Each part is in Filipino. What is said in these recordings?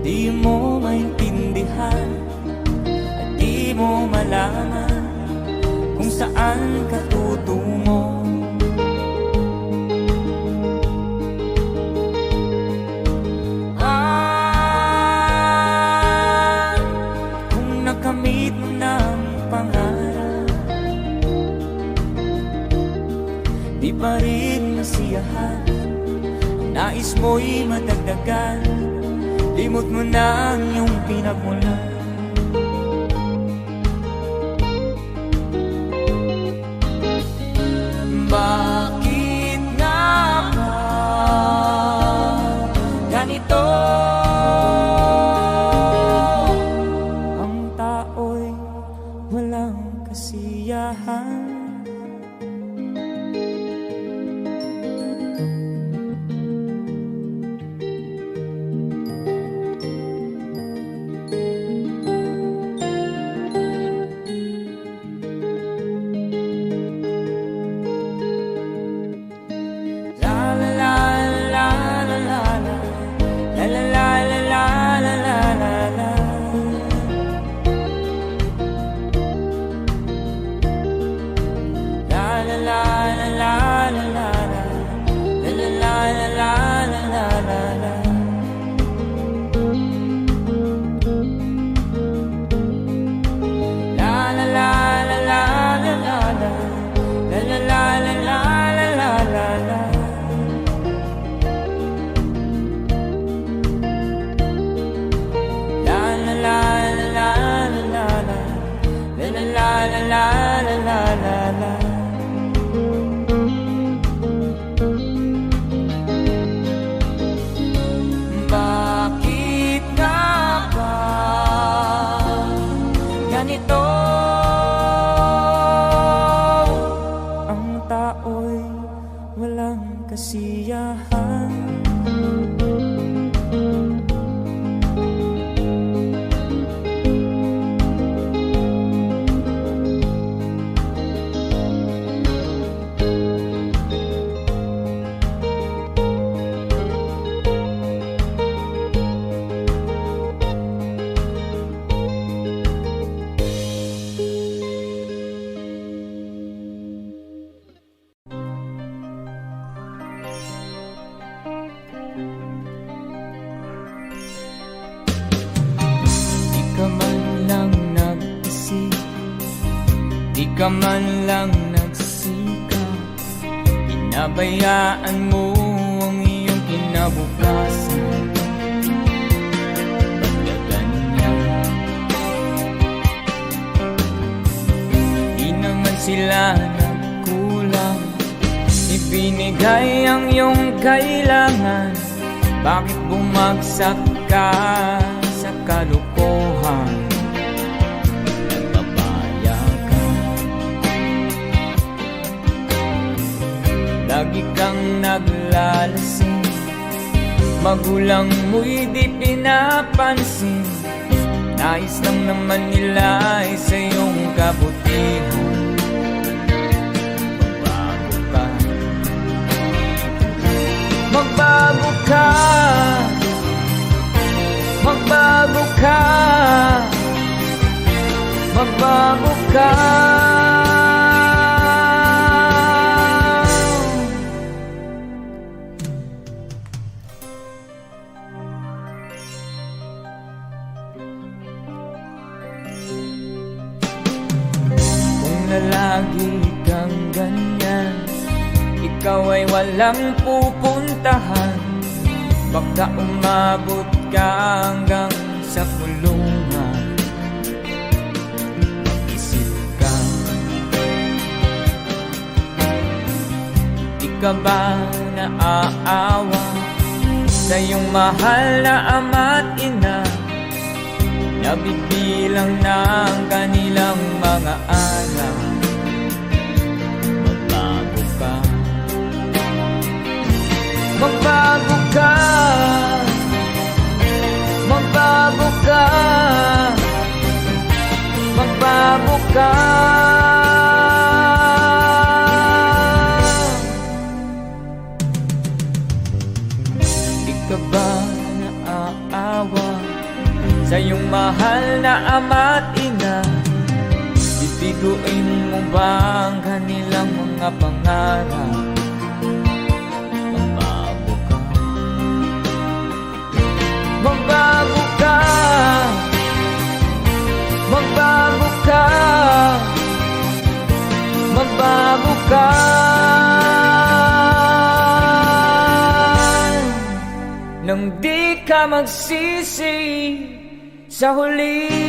Di mo maintindihan at di mo malaman kung saan ka tutungo. Kung nakamit mo ng pangarap, di pa rin masiyahan, nais mo'y madagdagan, limot mo na ang iyong pinagmulan. Bakit nga ba ganito? Ang tao'y walang kasiyahan. Bakit nga ba ganito? Ang tao'y walang kasiyahan. Di ka man lang nagsikap, inabayaan mo ang iyong kinabukasan. Pagkaganyan, di naman sila nagkulang, ibinigay ang iyong kailangan. Bakit bumagsak ka sa kalokohan? Lagi kang naglalasing, magulang mo'y di pinapansin. Nais lang naman nila ay sa iyong kabutihan. Magbago ka, magbago ka, magbago ka. Lagi kang ganyan, ikaw ay walang pupuntahan. Baka umabot ka hanggang sa kulungan. Mag-isip ka, di ka ba naaawa sa iyong mahal na ama't ina? Nabibilang na ang kanilang mga anak. Magbago ka, magbago ka, magbago ka, magbago ka. Di ka ba naaawa sa iyong mahal na ama't ina. Bibiguin mo ba ang kanilang mga pangarap? Magbago ka, magbago ka, magbago ka, magbago ka. Nang di ka magsisi sa huli.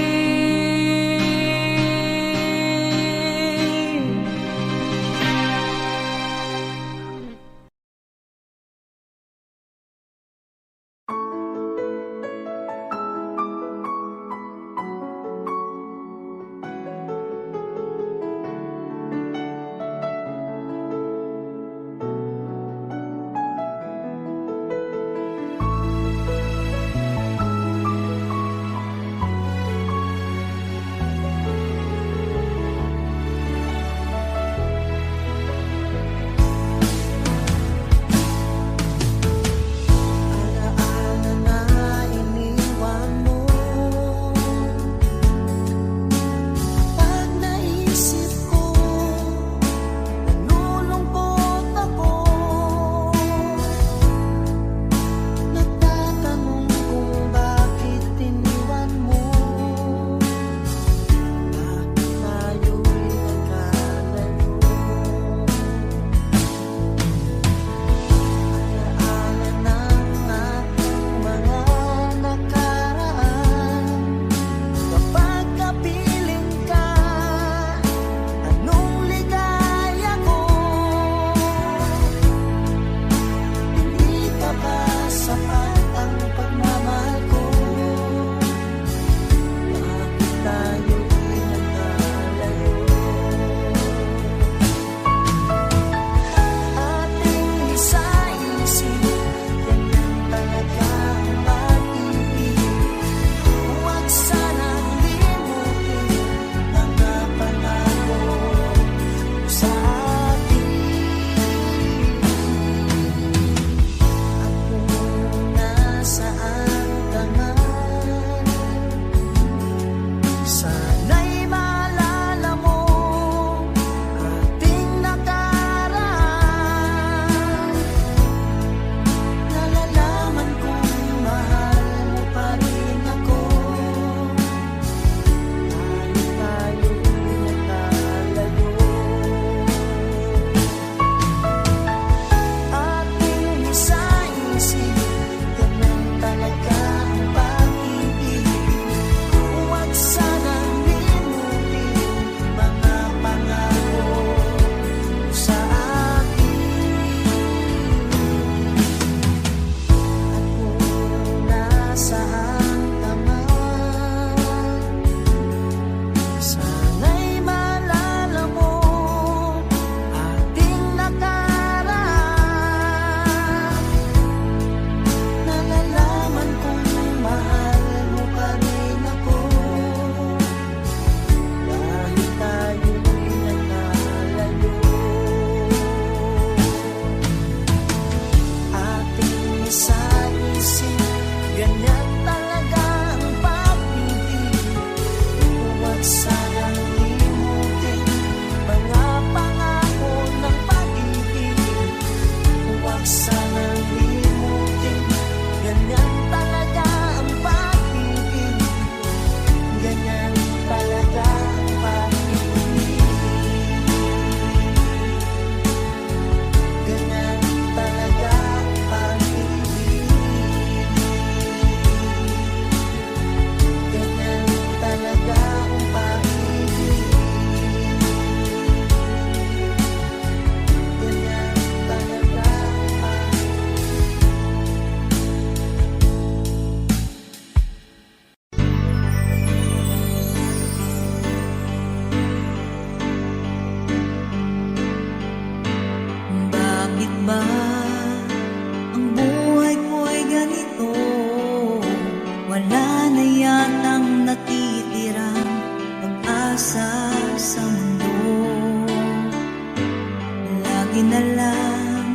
lagi na lang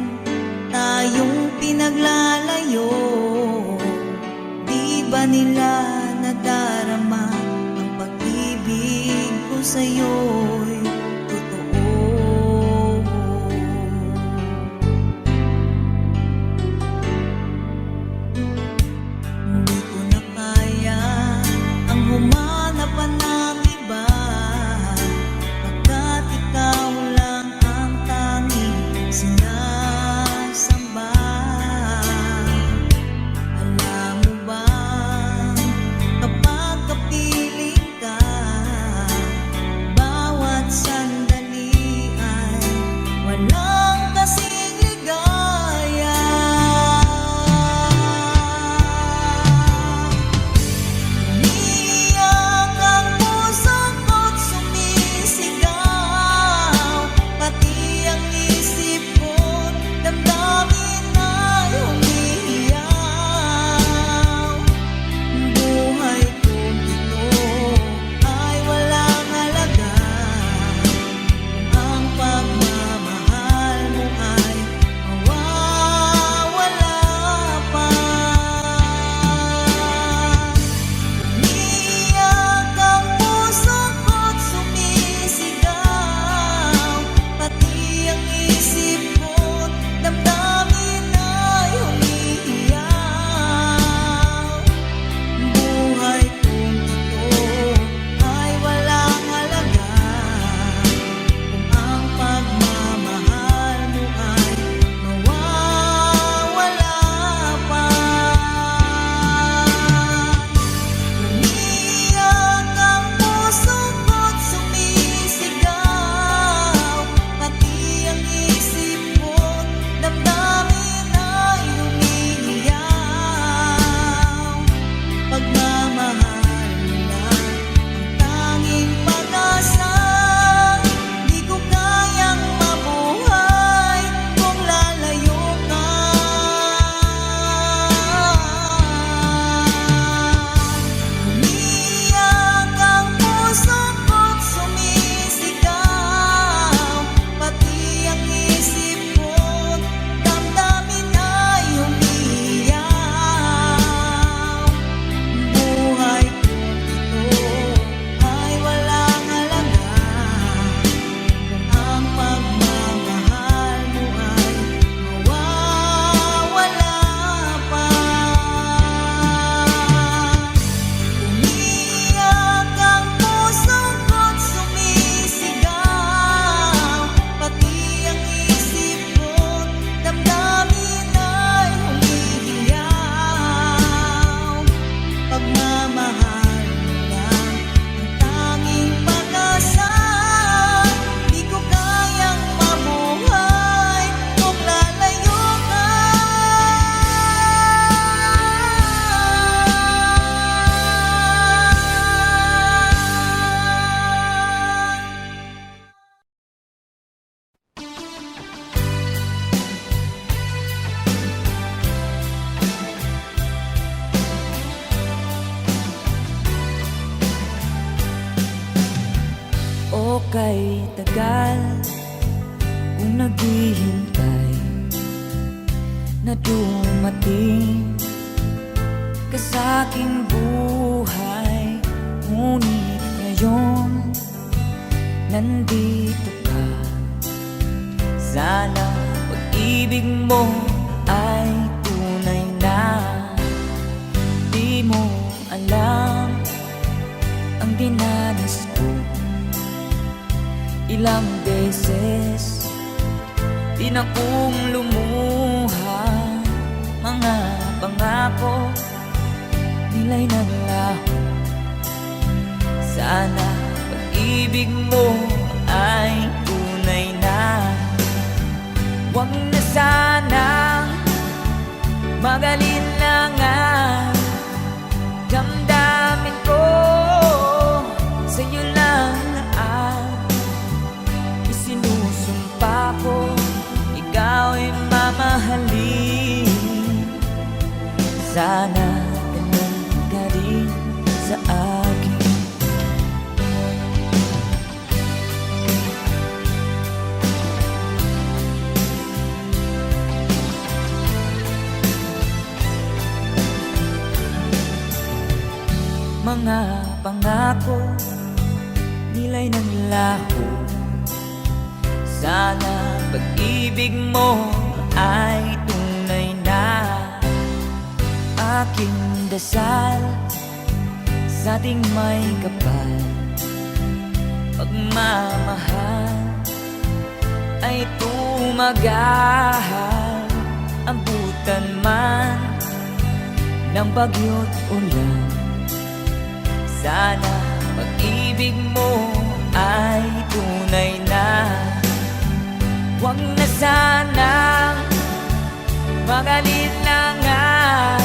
tayong pinaglalayo. Di ba nila nadarama ang pag-ibig ko sa'yo'y totoo. Hindi ko na kaya ang humanap pa ng iba, pagkat ikaw lang ang tanging sinasamba. Alam mo ba, kapag kapiling ka, bawat sandali ay walang kasing ligaya. Umiiyak ang puso ko't sumisigaw, pati ang isip ko't damdamin ay umiiyaw. Buhay kong ito ay walang halaga kung ang pagmamahal mo ay mawawala pa. Umiiyak ang puso ko't sumisigaw, pati ang isip ko't damdamin ay umiiyaw. Buhay kong ito ay walang halaga kung ang pagmamahal mo ay mawawala pa. Umiiyak ang puso ko't sumisigaw, pati ang isip ko't damdamin ay umiiyaw. Pagmamahal mo lang ang tanging pag-asa, di ko kayang mabuhay kung lalayo ka. Umiiyak ang puso ko't sumisigaw, pati ang isip ko't damdamin ay umiiyaw. Buhay kong ito ay walang halaga kung ang pagmamahal mo ay mawawala pa. Umiiyak ang puso ko't sumisigaw, pati ang isip ko't damdamin ay umiiyaw. Pagmamahal mo lang ang tanging pag-asa, di ko kayang mabuhay kung lalayo ka. O kay tagal kung naghihintay na dumating ka sa'king buhay, ngunit ngayon nandito ka. Sana pag-ibig mo ay tunay na. Di mo alam ang dinanas ko. Ilang beses din akong lumuha, mga pangako nila'y naglaho. Sana pag-ibig mo ay tunay na. Huwag na sanang mag-alinlangan, damdamin ko sa'yo lang ang isinusumpa ko. Ikaw ay mamahalin, sana ganun ka rin sa akin. Mga pangako nila'y naglaho. Sana pag-ibig mo ay tunay na. Aking dasal sa ating may kapal, pagmamahal ay tumagal. Ambutan man ng bagyo't ulan, sana pag-ibig mo ay tunay na. Huwag na sanang mag-alinlangan,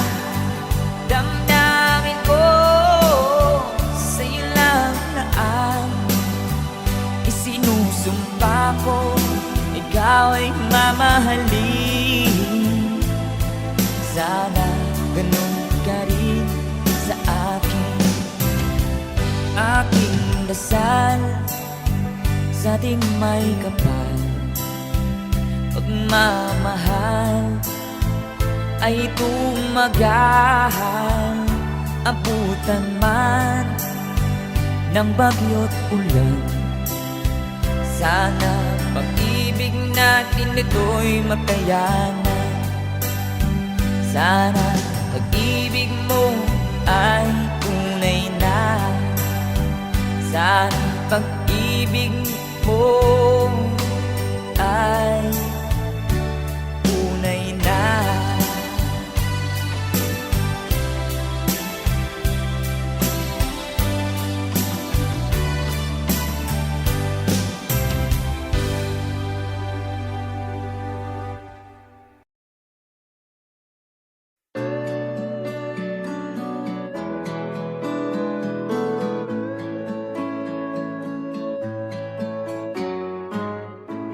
damdamin ko sa'yo lang na ang isinusumpa ko. Ikaw ay mamahalin, sana ganun ka rin sa akin. Aking dasal sa ating may kapal, pagmamahal ay tumagal. Abutan man ng bagyo't ulan, sana pag-ibig natin ito'y makayanan. Sana pag-ibig mo ay tunay na. Sana pag-ibig mo ay tunay na.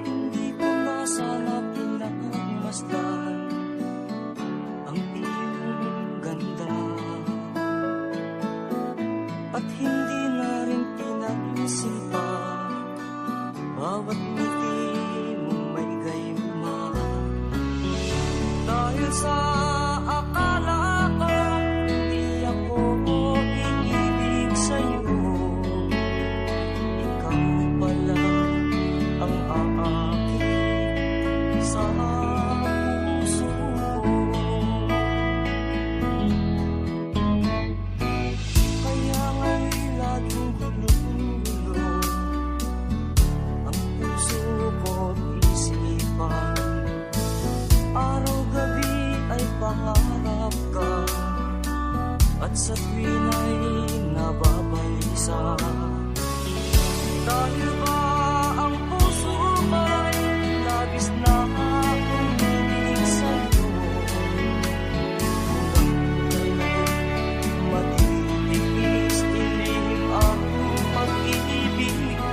Hindi ko na sana pinagmasdan ang iyong ganda, at hindi na rin pinansin pa bawat ngiti mong may gayuma. Dahil sa akala ko hindi ako iibig sa'yo, ikaw pala ang aakit sa puso ko. Kaya nga'y laging gulo-gulo ang puso ko't isipan. Araw-gabi ay pangarap ka, at sa tuwin ay nababalisa. Dahil ba ang puso ko'y labis na umiibig sa'yo, hanggang kailan matitiis-tilim ang pag-ibig ko.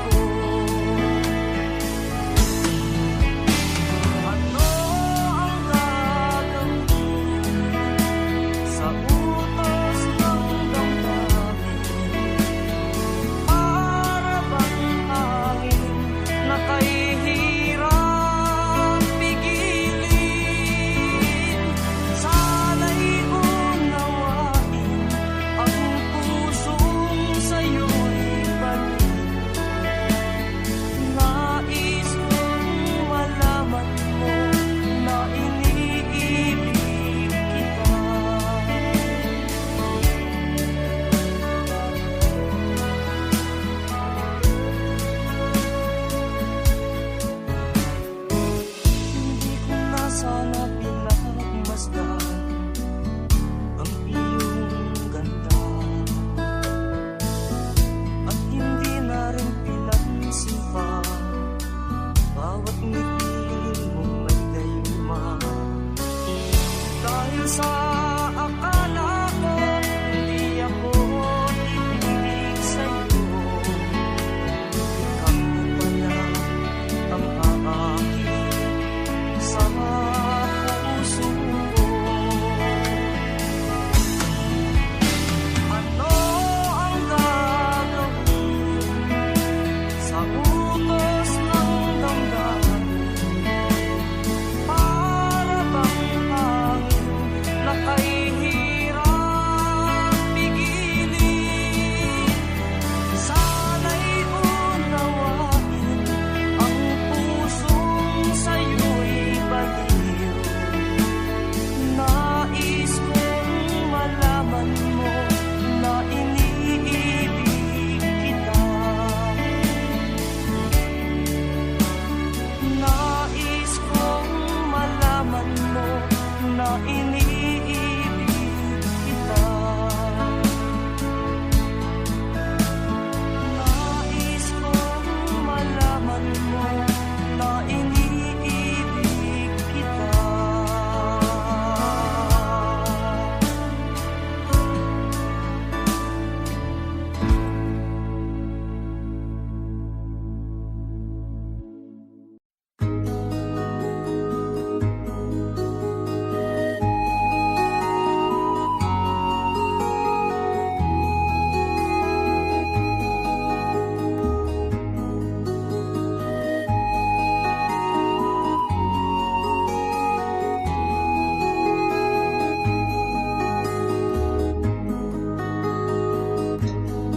Ano ang gagawin sa utos ng damdamin? Para bang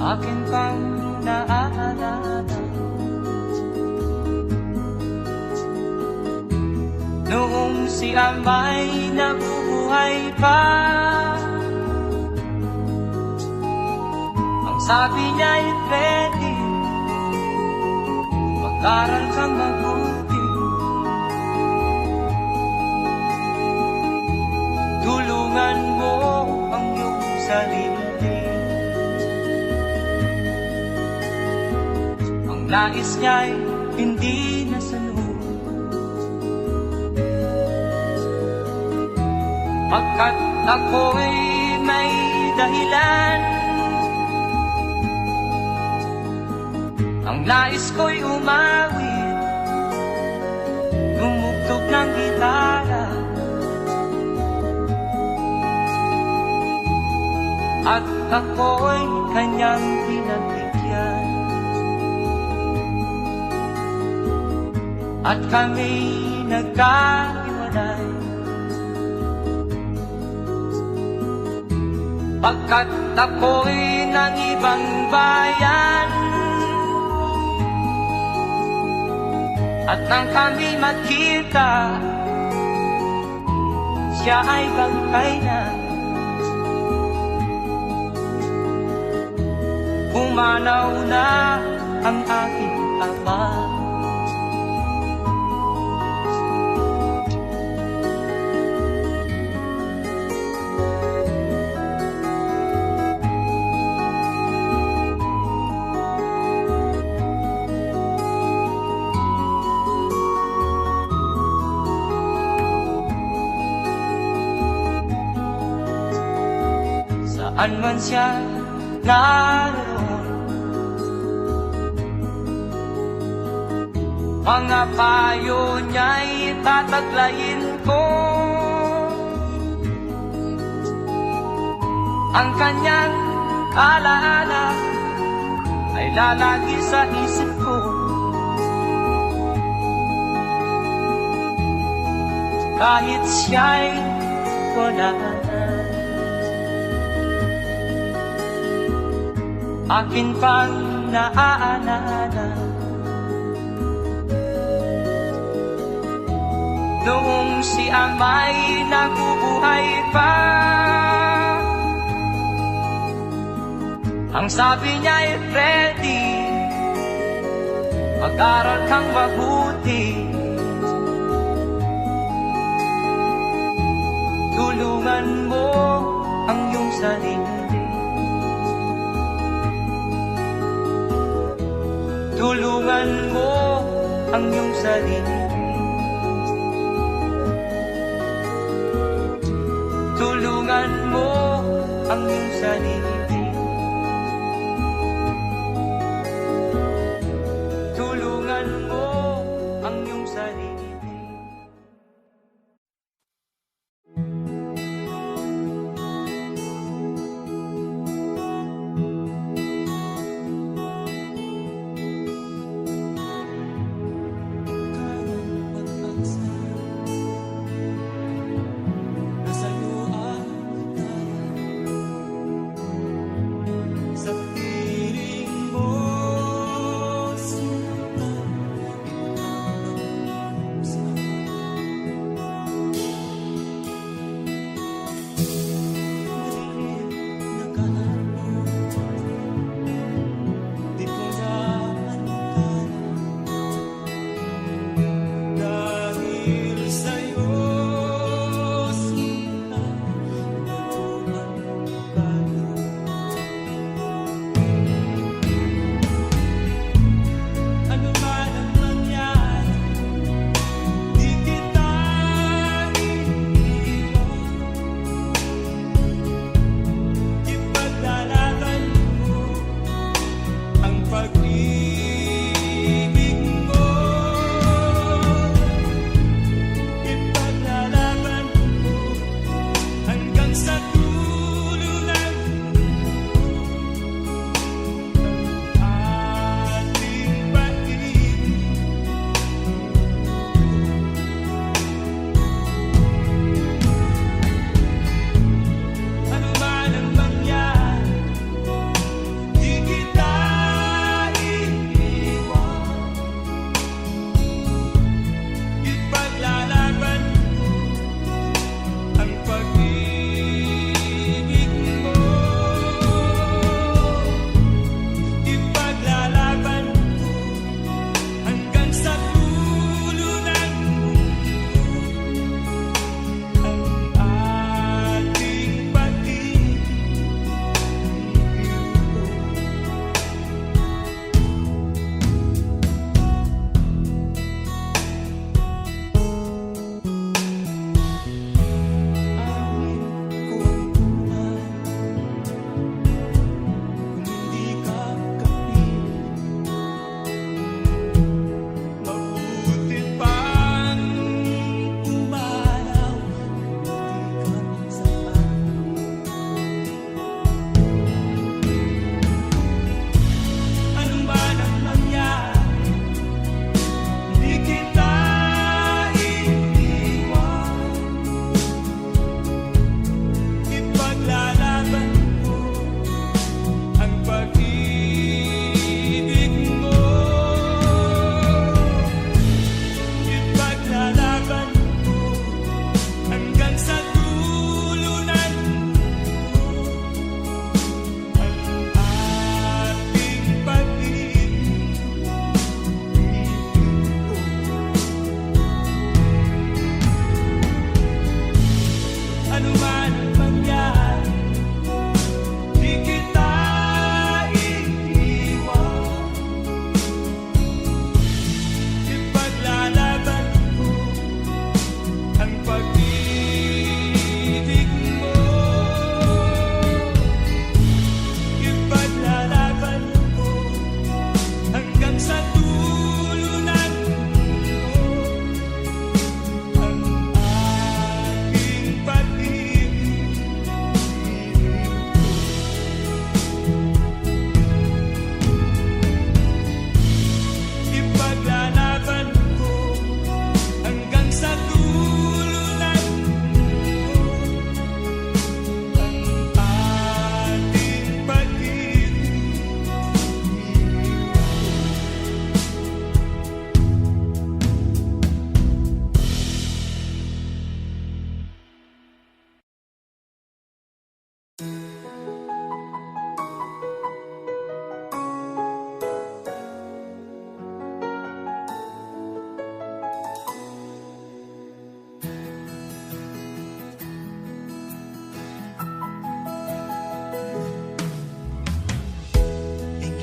akin pang naaalala. Noong si Amay nabubuhay pa, ang sabi niya ay Freddy, mag-aral kang mabuti, tulungan mo ang iyong sarili. Ang nais niya'y hindi nasunod, pagkat ako'y may dahilan. Ang nais ko'y umawit, tumugtog ng gitara, at ako'y kanyang pinagbigyan. At kami nagkahiwalay, pagkat ako'y ng ibang bayan. At nang kami magkita, siya ay bangkay na. Pumanaw na ang aking ama. Saan man siya naroon, mga payo niya'y tataglayin ko. Ang kanyang alaala ay lalagi sa isip ko. Kahit siya'y wala na, akin pang naaalala. Noong si Amay nabubuhay pa, ang sabi niya ay Freddy, mag-aral kang mabuti, tulungan mo ang iyong sarili. Tulungan mo ang iyong sarili. Tulungan mo ang iyong sarili. Tulungan mo ang iyong sarili.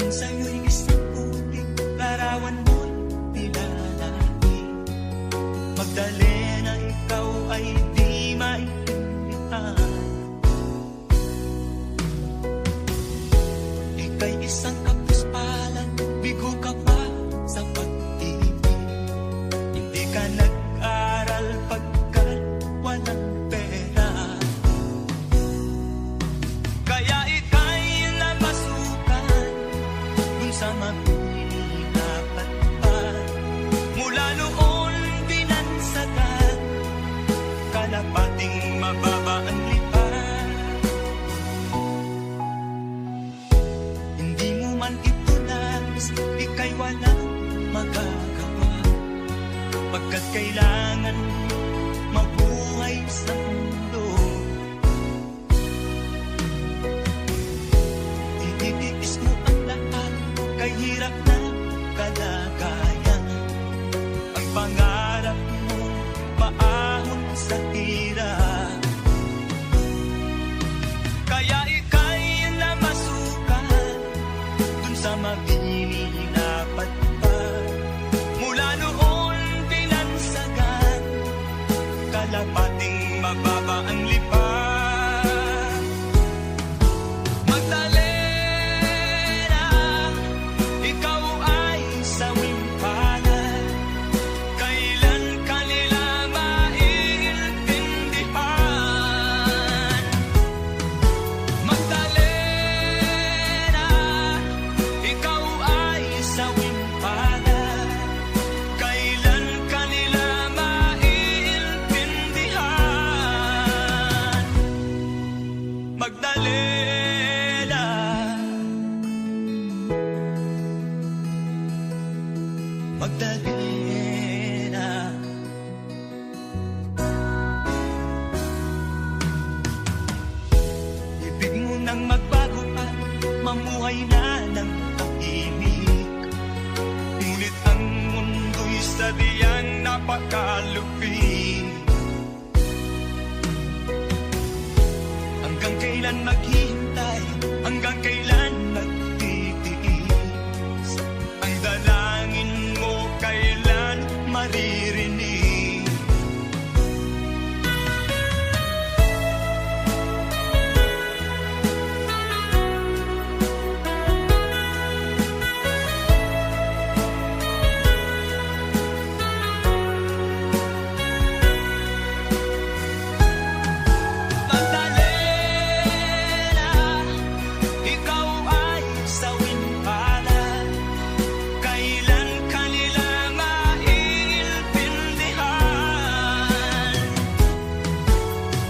Kung sa'yo'y isang puting larawan mo'y nilalaki, Magdalena, ikaw ay di maintindihan. Ika'y isang kapuspalan, bigo ka pa sa pag-ibig. Hindi ka nag-aral pagkat walang pera, kaya ika'y namasukan dun sa mapininapat pa. Mula noon binansagan, kalapating mababa ang lipan. Hindi mo man ito nais, ika'y walang magagawa, pagkat kailangan mabuhay sa mundo. Ititiis mo ang lahat, kay hirap na kalagayan. Ang pangarap mo, maahon sa hirap, kaya ika'y namasukan dun sa mabininapat pa. Mula noon binansagan, kalapating mababa ang lipan. Magdalena, ikaw ay sawing palad, kailan kanila maiintindihan. Magdalena, ikaw ay sawing palad, kailan kanila maiintindihan. Magdalena, Magdalena. Ibig mo nang magbago at mamuhay na ng tahimik, ngunit ang mundo'y sadyang napakalupit. Hanggang kailan maghihintay? Hanggang kailan magtitiis? Ang dalangin mo kailan maririnig? Magdalena, ikaw ay sawing palad, kailan kanila maiintindihan.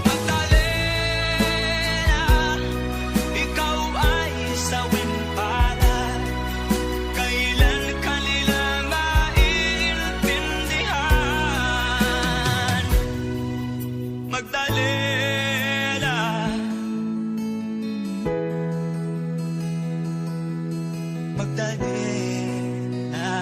Magdalena, ikaw ay sawing palad, kailan kanila maiintindihan. Magdalena, Magdalena.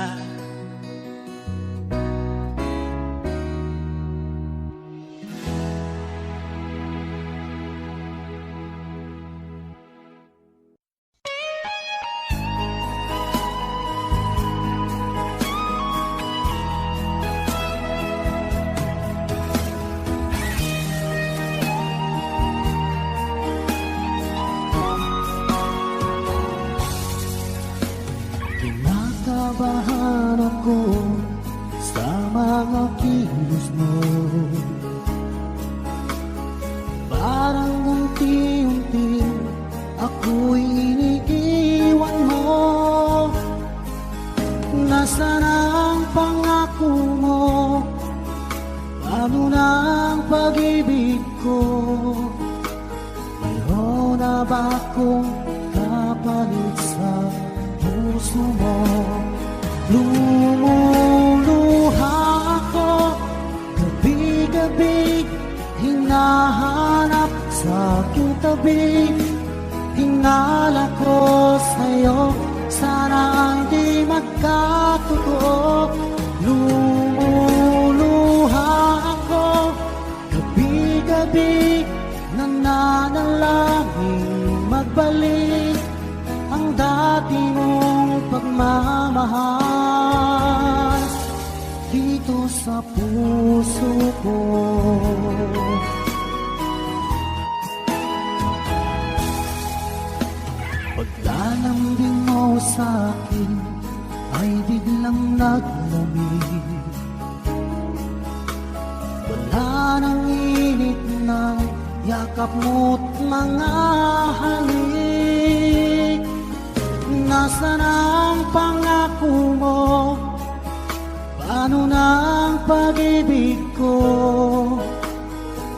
Kinakabahan ako sa mga kilos mo, parang unti-unti ako'y iniiwan mo. Nasaan ang pangako mo? Paano na ang pag-ibig ko? Mayroon na ba akong kapalit sa puso mo? Lumuluha ako gabi-gabi, hinahanap sa aking tabi. Hinala ko sa'yo, sana hindi magkatotoo. Lumuluha ako gabi-gabi, nananalangin magbalik ang ang dati mong pagmamahal dito sa puso ko. Paglalambing mo sa'kin ay biglang naglamig. Wala nang init ng yakap mo't mga halik. Nasaan ang pangako mo? Paano na ang pag-ibig ko?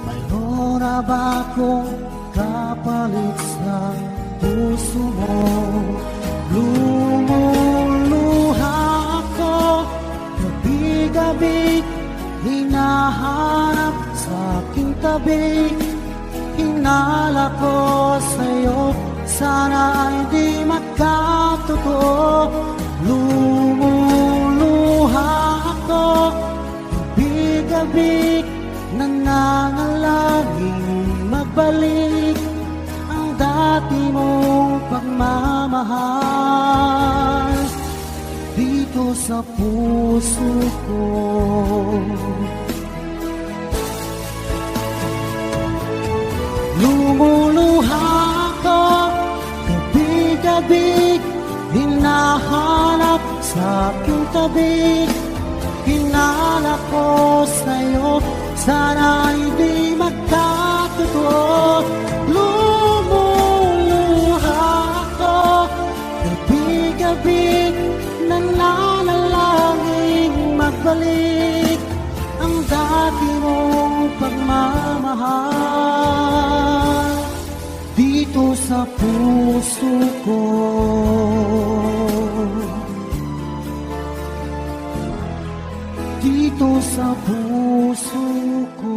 Mayroon na ba akong kapalit sa puso mo? Lumuluha ako, gabi-gabi, hinahanap sa aking tabi. Hinala ko sa'yo, sana ay di magkatotoo. Lumuluha ako, gabi-gabi, nangangalangin magbalik ang dati mong pagmamahal dito sa puso ko. Lumuluha ako, gabi-gabi, hinahanap sa aking tabi. Hinala ko sa'yo, sana hindi magkatotoo. Lumuluha ako, gabi-gabi, nananalangin magbalik ang dati mong pagmamahal dito sa puso ko. Dito sa puso ko.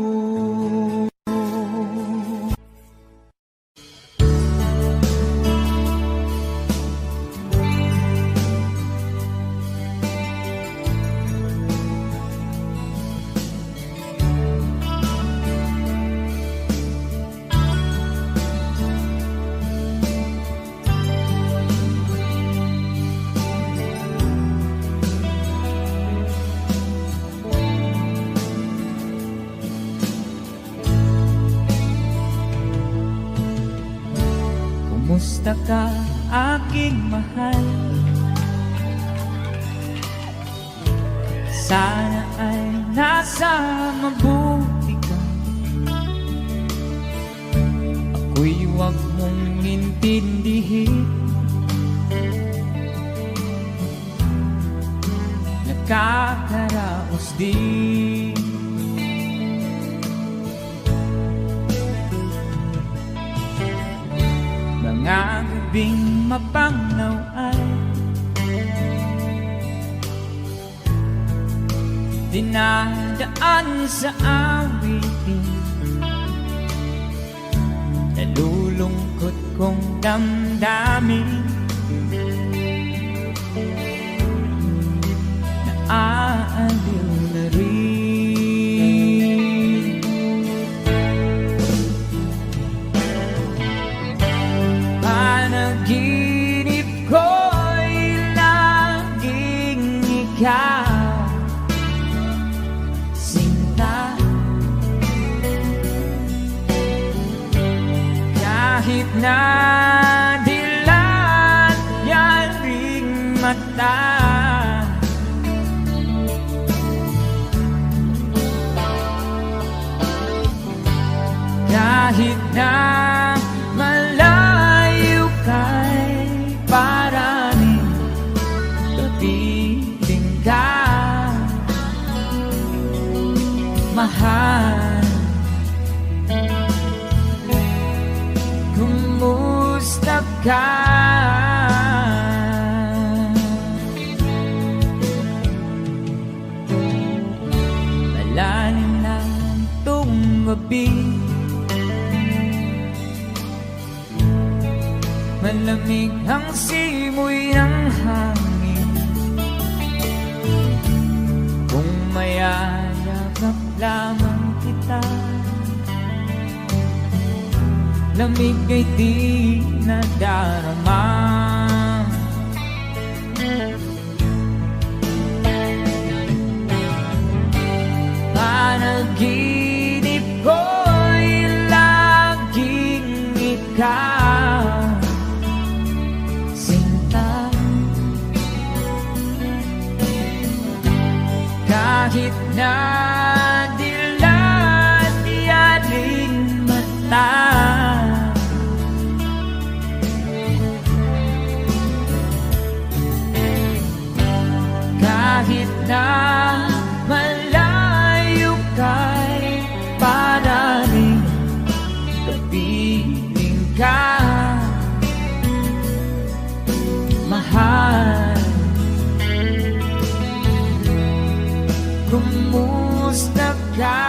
Kumusta ka, aking mahal? Sana ay nasa mabuti ka. Ako'y huwag mong intindihin. Nakakaraos din. Mga gabing mapangnaw ay dinadaan sa awitin. Nalulungkot kong damdamin, naaaliw na rin. Panaginip ko'y laging ikaw, sinta. Kahit na dilat yaring mata, kahit na malayo kay paraning kapiling ka, mahal. Kumusta ka? Malalim na itong gabi, malamig ang simoy ng hangin. Kung mayayakap lamang kita, lamig ay di nadarama. Kahit na dilat yaring mata, kahit na malayo ka'y parating, kapiling ka, mahal. Kumusta ka?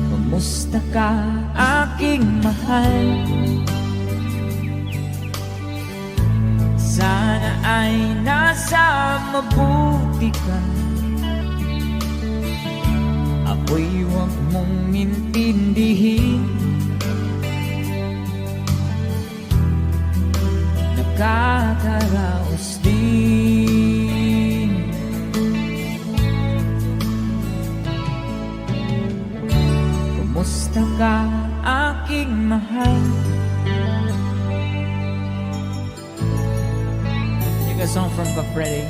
Kumusta ka, aking mahal? Sana ay nasa mabuti ka. Ako'y huwag mong intindihin, nakakaraos din. Kumusta ka, aking mahal? Sing a song from Freddy.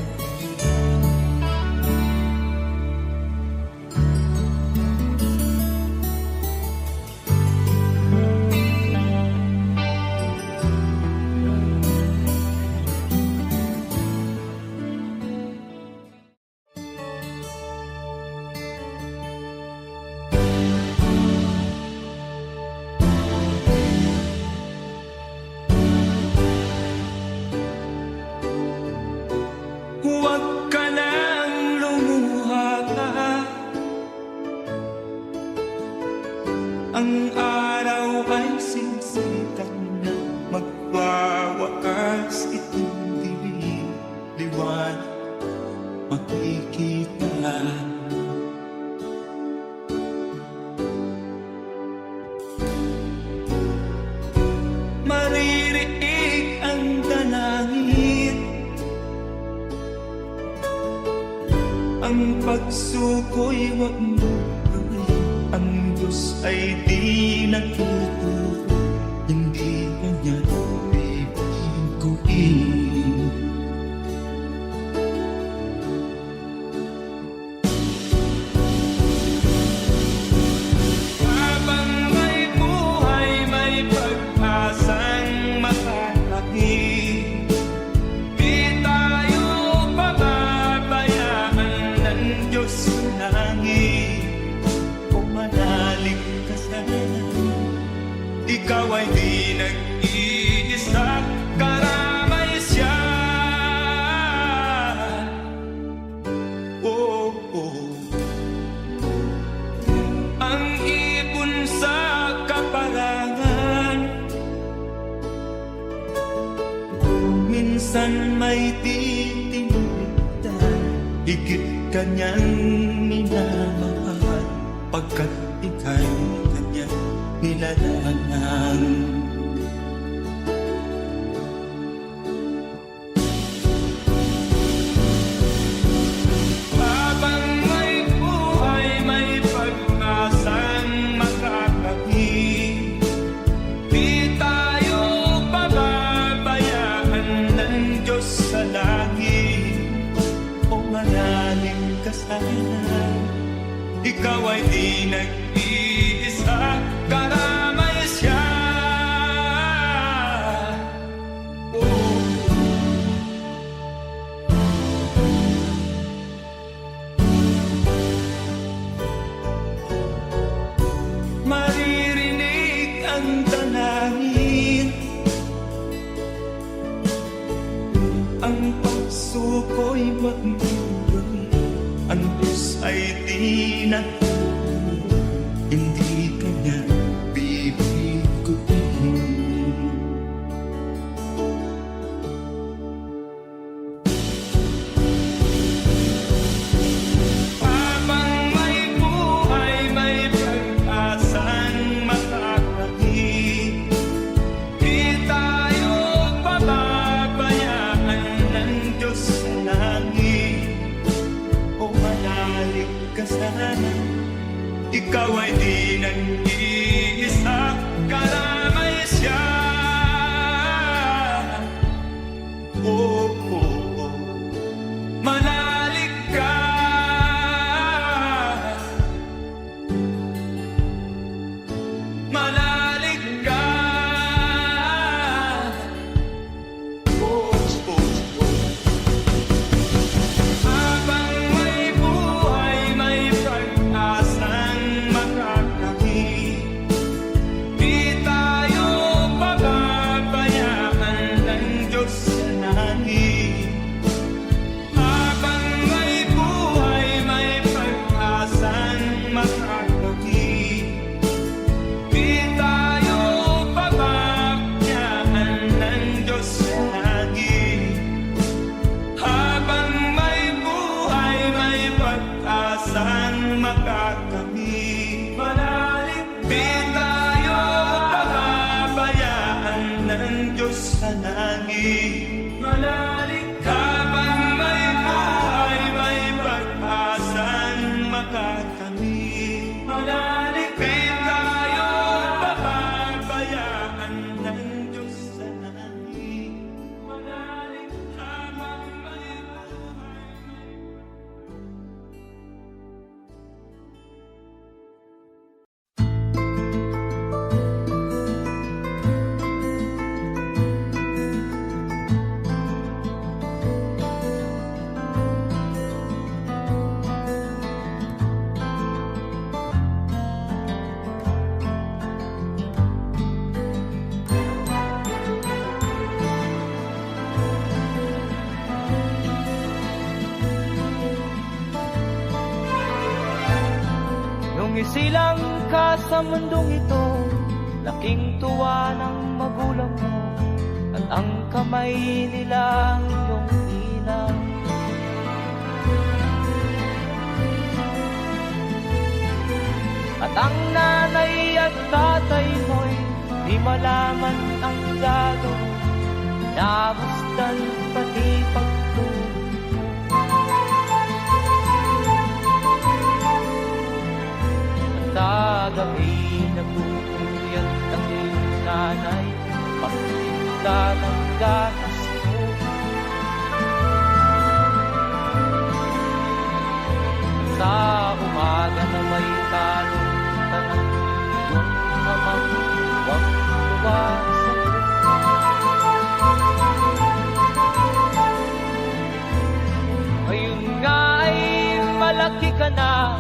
Huwag ka nang lumuha pa. Ang araw ay sinsikat na magwawakas. Itong dilim, liwanag makikita. Maririnig ang dalangin, ang pagsuko'y huwag mo gawin. Ang Diyos ay di natututo, hindi kanya bibiguin. Habang may buhay, may pag-asang makakakit. Di tayo pababayaan ng Diyos sa langit. Kung manalig ka sana, ikaw ay di nag-iisa, karamay siya. Oh, oh. Ang ibon sa kaparangan, minsan may titinulitan. Higit kanyang minamahal, pagkat ika'y kanyang nilalangan. Habang may buhay, may pag-asang makakakit. Di tayo pababayaan ng Diyos sa langit. O manalig ka sana, ikaw ay di nag-iisa, karamay siya. Oh. Maririnig ang dalangin, ang pagsuko'y magmumuloy. Ang Diyos ay di natututo, hindi kanya bibiguin. Habang may buhay, may pag-asang makakakit. Di tayo pababayaan ng Diyos sa langit. O manalig ka sana, ikaw ay di nag-iisa, karamay siya. Isilang ka sa mundong ito, laking tuwa ng magulang mo, at ang kamay nila ang iyong ina. At ang nanay at tatay mo'y di malaman ang gagawin, namasdan pati pagtulog. At sa gabi nagpupuyat ang iyong nanay, pagtinda ng gatas mo. Sa umaga na may talong tanang iyong amang huwag tuwa sa'yo. Ngayon nga ay malaki ka na,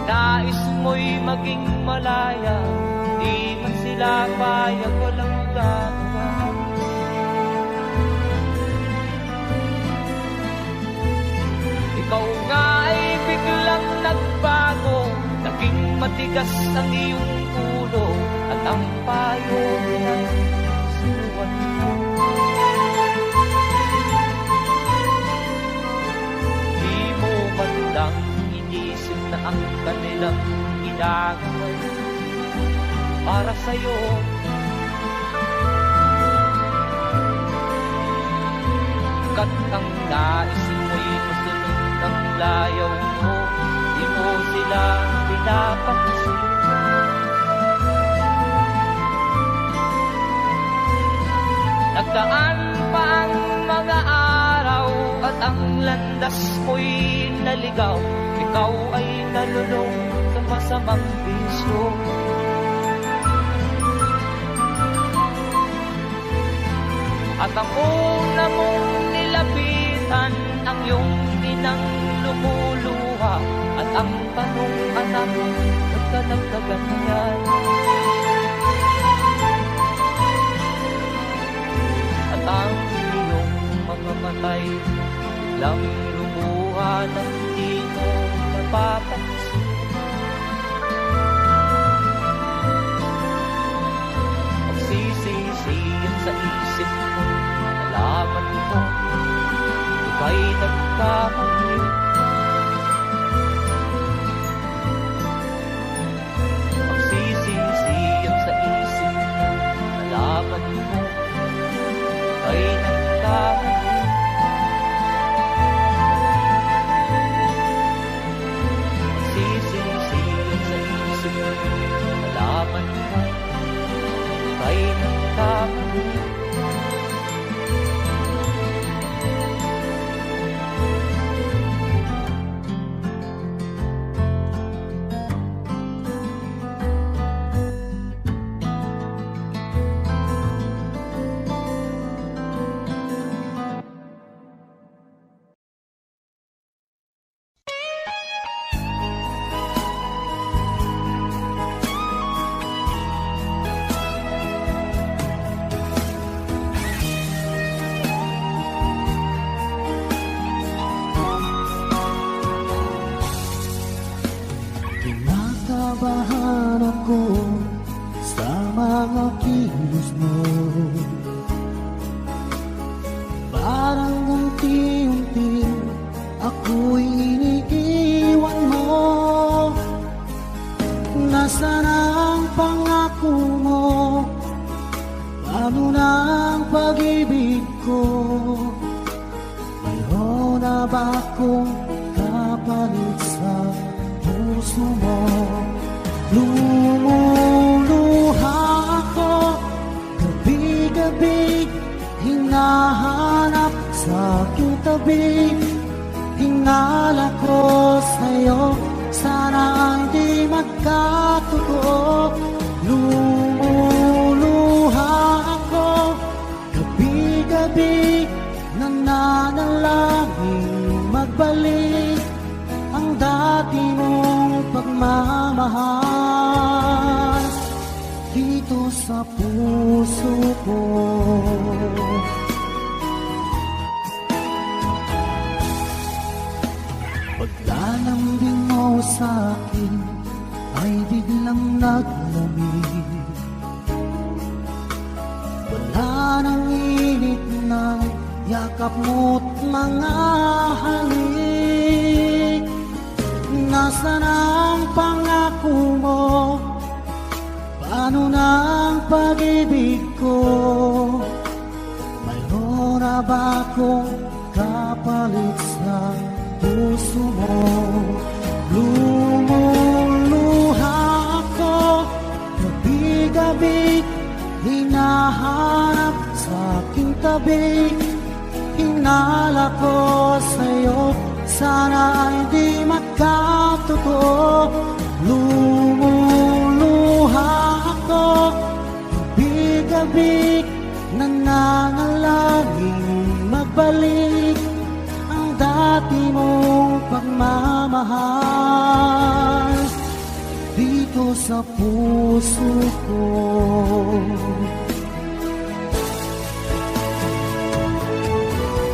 nais mo'y maging malaya, di man sila payag, walang gagawa. Ikaw nga ay biglang nagbago, naging matigas ang iyong ulo, at ang payo ay sinuwan mo. Di mo man lang inisip na ang kanilang ginagaway para sa'yo. Kat ang nais mo'y masunod ang layaw mo, di mo sila pinapansin. Nagdaan pa ang mga araw at ang landas mo'y naligaw, ikaw ay nalulong sa masamang bisyo. At ang una mong nilapitan, ang iyong inang lumuluha, at ang tanong, anak, ba't ka nagkaganyan? At ang iyong mga matay lang lumuha ng di mo napapansin. Pagsisisiyan sa isip mo, nalaman mo, ika'y nagkamali. Pagsisisiyan sa isip mo, nalaman mo, ika'y nagkamali. Pagsisisiyan sa isip mo, nalaman mo, ika'y nagkamali. Kinakabahan ako sa mga kilos mo, parang unti-unti ako'y iniiwan mo. Nasaan ang pangako mo? Paano na ang pag-ibig ko? Mayroon na ba akong kapalit sa puso mo? Lumuluha ako, gabi-gabi hinahanap sa aking tabi. Hinala ko sa'yo, sana hindi magkatotoo. Lumuluha ako, gabi-gabi nananalangin magbalik ang dati mong pagmamahal dito sa puso ko. Paglalambing mo sa'kin ay biglang naglamig. Wala nang init ng yakap mo't mga halik. Nasaan ang pangako mo? Paano na ang pag-ibig ko? Mayroon na ba akong kapalit sa puso mo? Lumuluha ako, gabi-gabi, hinahanap sa aking tabi. Hinala ko sa'yo, sana ay di magkatotoo. Lumuluha ako, gabi-gabi, nangangalangin magbalik ang dati mong pagmamahal dito sa puso ko.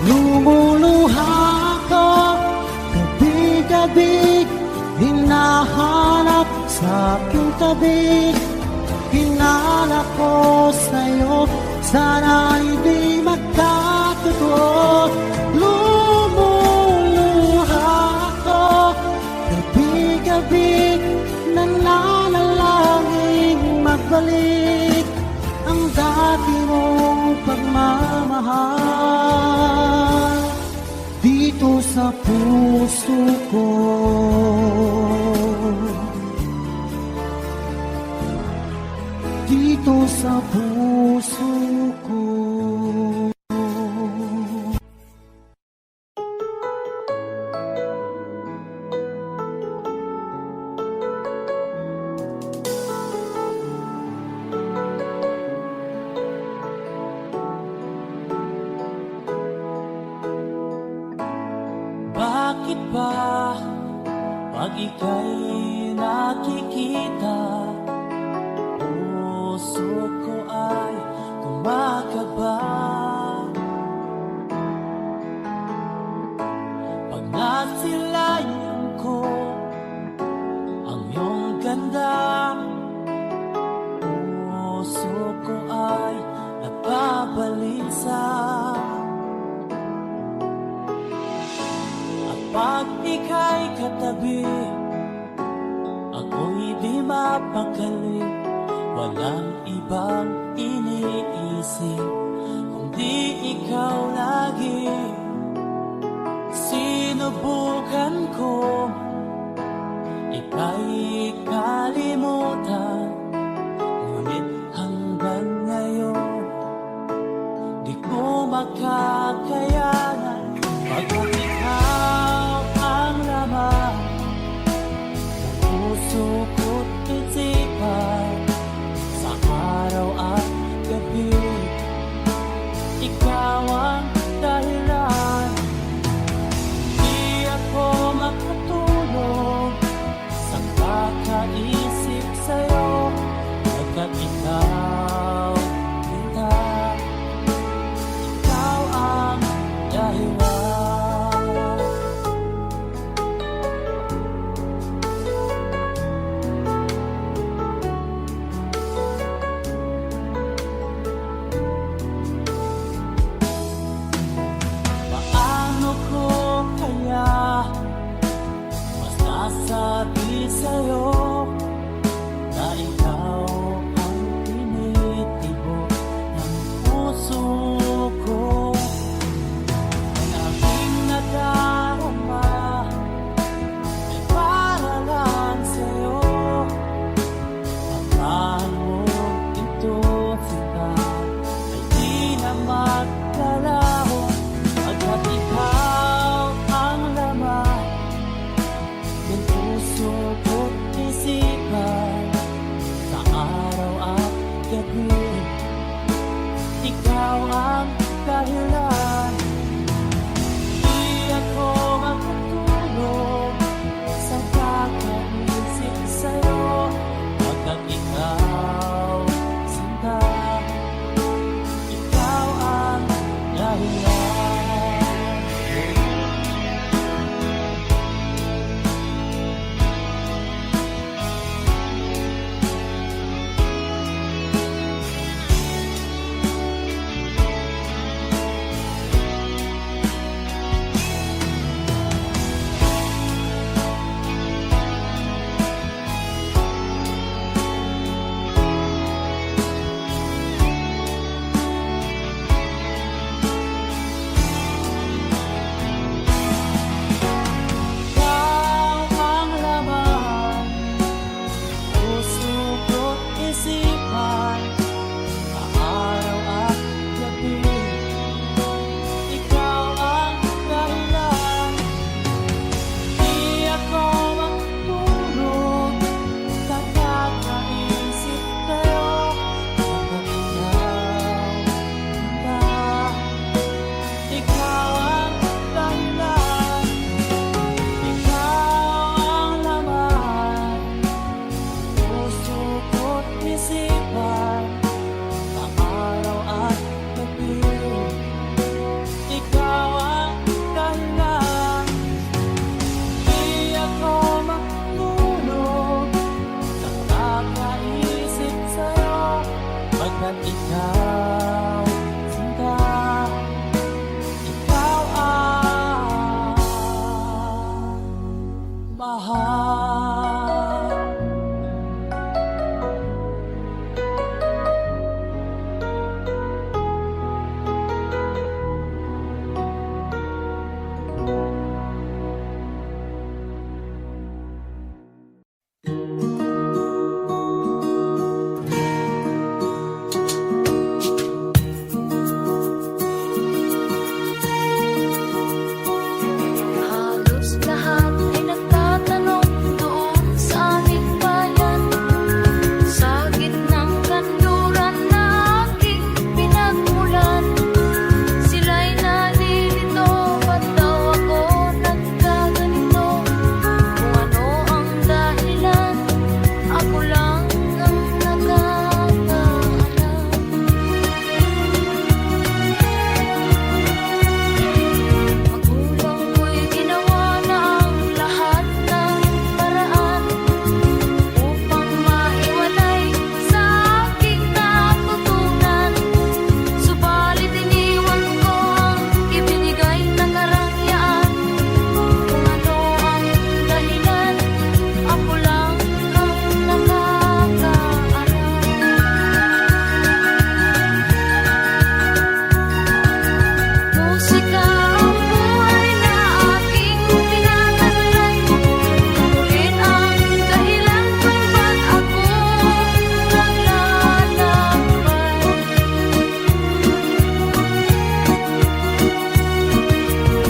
Lumuluha ako, gabi-gabi, hinahanap sa aking tabi. Hinala ko sa'yo, sana ay di magkatotoo. Lumuluha ako, gabi-gabi, nananalangin magbalik ang dati mong pagmamahal dito sa puso ko. Dito sa puso ko. Bakit ba pag ika'y nakikita, puso ko ay kumakaba? Pag nasilayan ko ang iyong ganda, puso ko ay nababalisa. At pag ika'y katabi, ako'y di mapakali. Walang ibang iniisip kundi ikaw lagi. Sinubukan ko ika'y kalimutan, ngunit hanggang ngayon di ko makakayanan. Pagkat ikaw ang laman ng puso ko't isipan, sa araw at gabi, ikaw ang dahilan. Di ako makatulog sa kakaisip sa'yo, pagkat ikaw kita, ikaw ang dahilan. Paano ko kaya masasabi sa'yo na ikaw ang tinitibok ng puso ko? Ang aking nadarama ay para lang sa'yo. Ang mo ito sita ay di na maglalaho, pagkat ikaw ang laman ng puso ko't isipan, sa araw at gabi, ikaw ang dahilan. Di ako makatulog sa kakaisip sa'yo, pagkat ikaw sinta, ikaw ang dahilan. Pagkat ikaw, sinta, ikaw ang mahal. Halos lahat ay nagtatanong doon sa aming bayan, sa gitnang kanluran na aking pinagmulan. Sila'y nalilito, ba't daw ako nagkaganito? Kung ano ang dahilan, ako lang ang nakakaalam. Magulang ko'y ginawa na ang lahat ng paraan upang maiwalay sa aking natutunan. Subalit iniwan ko ang ibinigay na karangyaan. Kung ano ang dahilan, ako lang ang nakakaalam. Musika ang buhay na aking tinataglay. Rin ang dahilan kung ba't ako naglalakbay.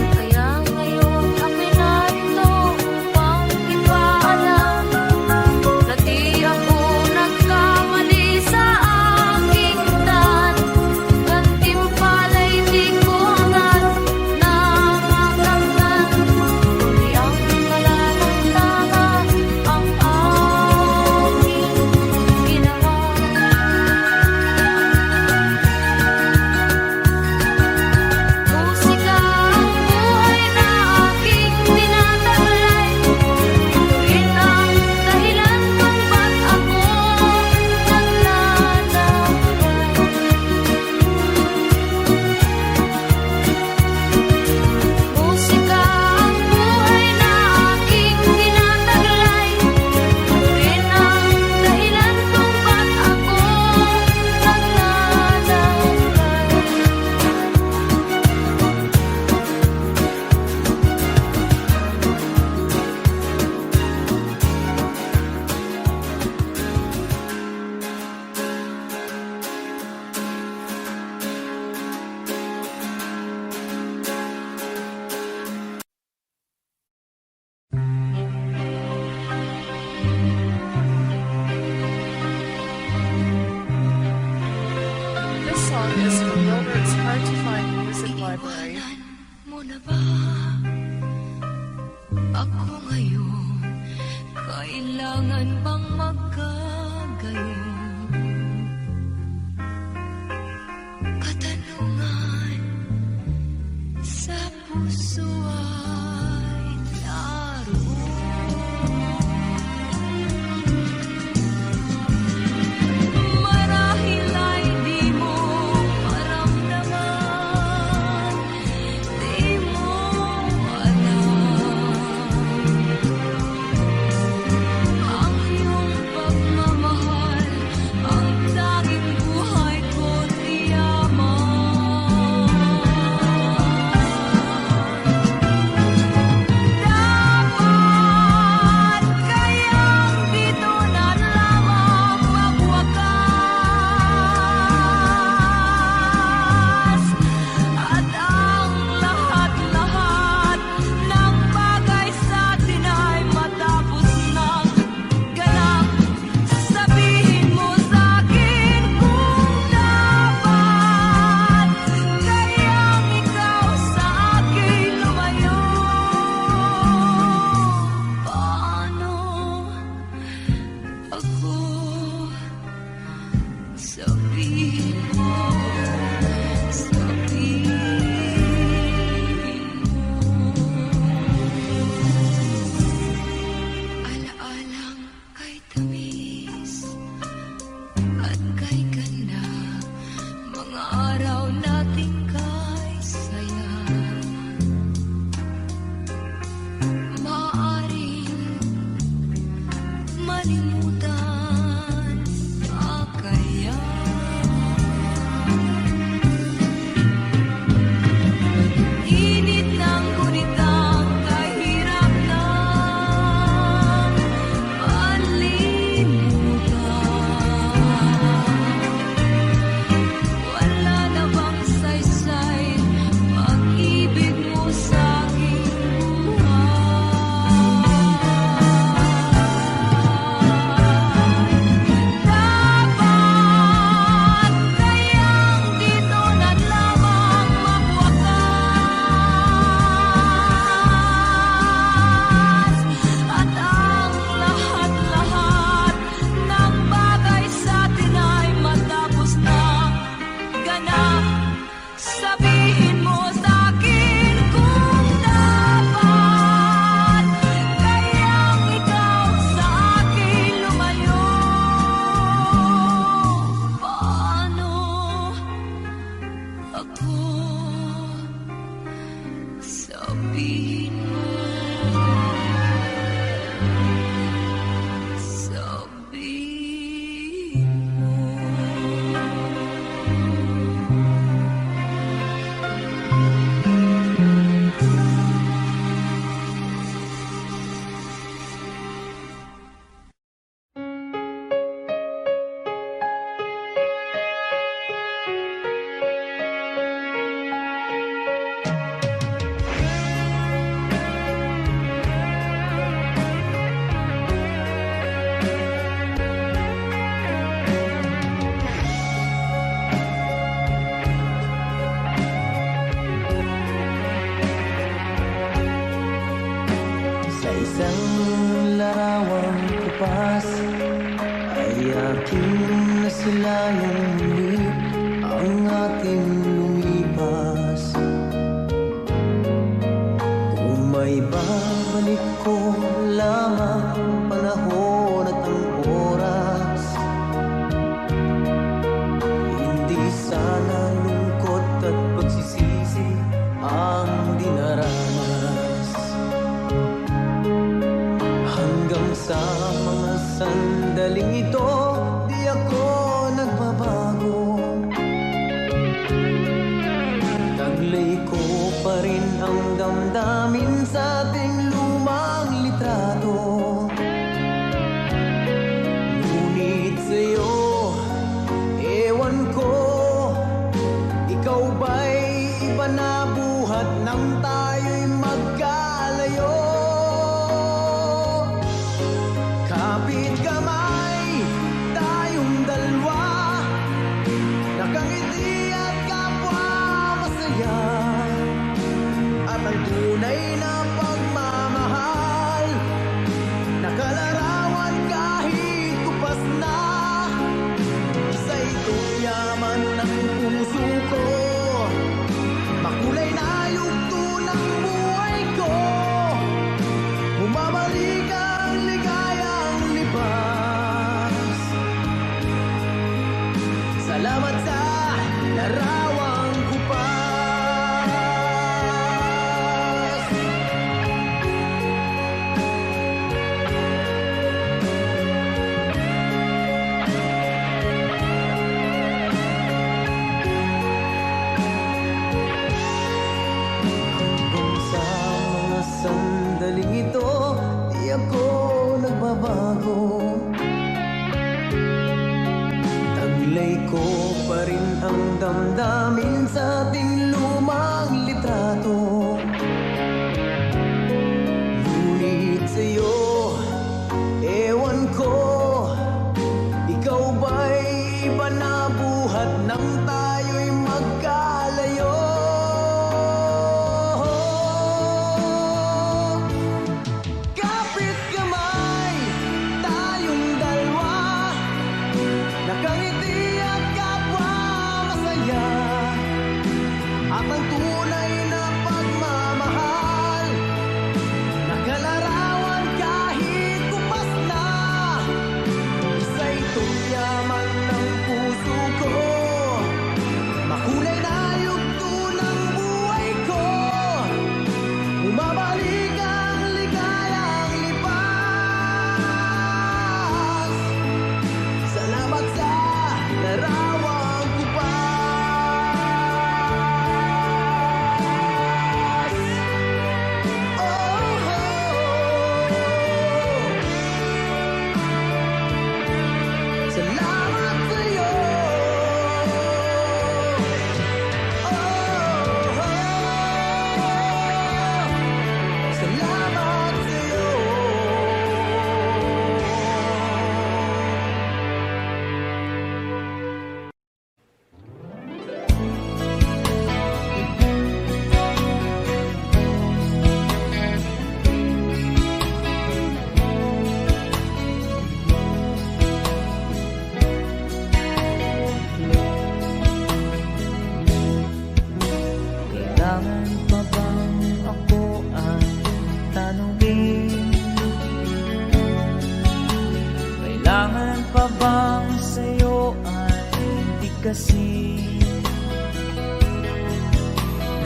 Kaya ngayon ako'y narito upang ipaalam na di ako nagkamali sa aking daan. Gantimpala'y di ko hangad na makamtan, kundi ang nararamdaman ang aking ginawa. Musika ang buhay na aking tinataglay. Rin ang dahilan kung ba't ako naglalakbay. Musika ang buhay na aking tinataglay. Rin ang dahilan kung ba't ako This song is from Gilbert's Hard to Find Music Library. Iiwanan mo na ba ako ngayon? Kailangan bang magkagayon? Katanungan sa puso ay naroon. Marahil ay di mo maramdaman, di mo aking nasilayang muli ang ating lumipas. Kung may babalik ko lamang ang panahon at ang oras, hindi sana lungkot at pagsisisi ang dinaranas. Hanggang sa mga sandaling ito, di ako nagbabago. Taglay ko pa rin ang damdamin sa ating lumang litrato. Ngunit sa'yo, ewan ko, ikaw ba'y iba na buhat nang tayo'y magkalayo? Kapit kamay, tayong dalawa, nakangiti at kapwa masaya. At ang tunay na pagmamahal, nakalarawan kahit kupas na. Isa itong yaman ng puso ko, makulay na yugto ng buhay ko. Bumabalik ang ligayang libas. Salamat sa larawang kupas. Hanggang sa mga sandaling ito, di ako nagbabago. Taglay ko pa rin ang damdamin sa ating lumang litrato. Ngunit sa'yo, ewan ko, ikaw ba'y iba na buhat nang tayo'y magkalayo? Kapit kamay, tayong dalawa, nakangiti at kapwa masaya. At ang tunay na pagmamahal, nakalarawan kahit kupas na. Isa itong yaman ng puso ko, makulay na yugto ng buhay ko. Bumabalik ang ligayang lipas. Salamat sa larawang kupas. Oh, oh. Salamat sa'yo. Oh, oh. Salamat sa'yo. Kailangan pa bang ako ang tanungin? Kailangan pa bang sa'yo ay di kasi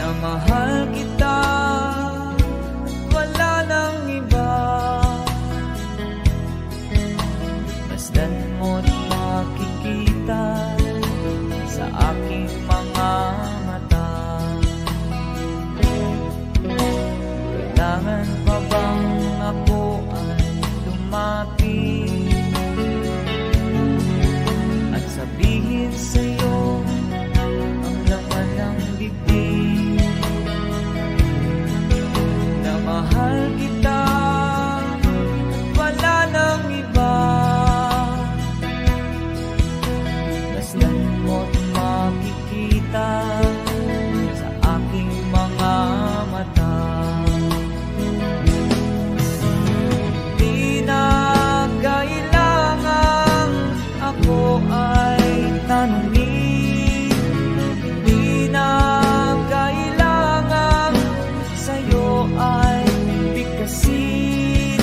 na mahal kita at wala nang iba? Masdan mo't makikita sa aking mga mata. Kailangan pa bang ako ay lumapit at sabihin sa'yo ang laman ng bibig? ay tanungin, di na kailangan sa'yo ay bigkasin.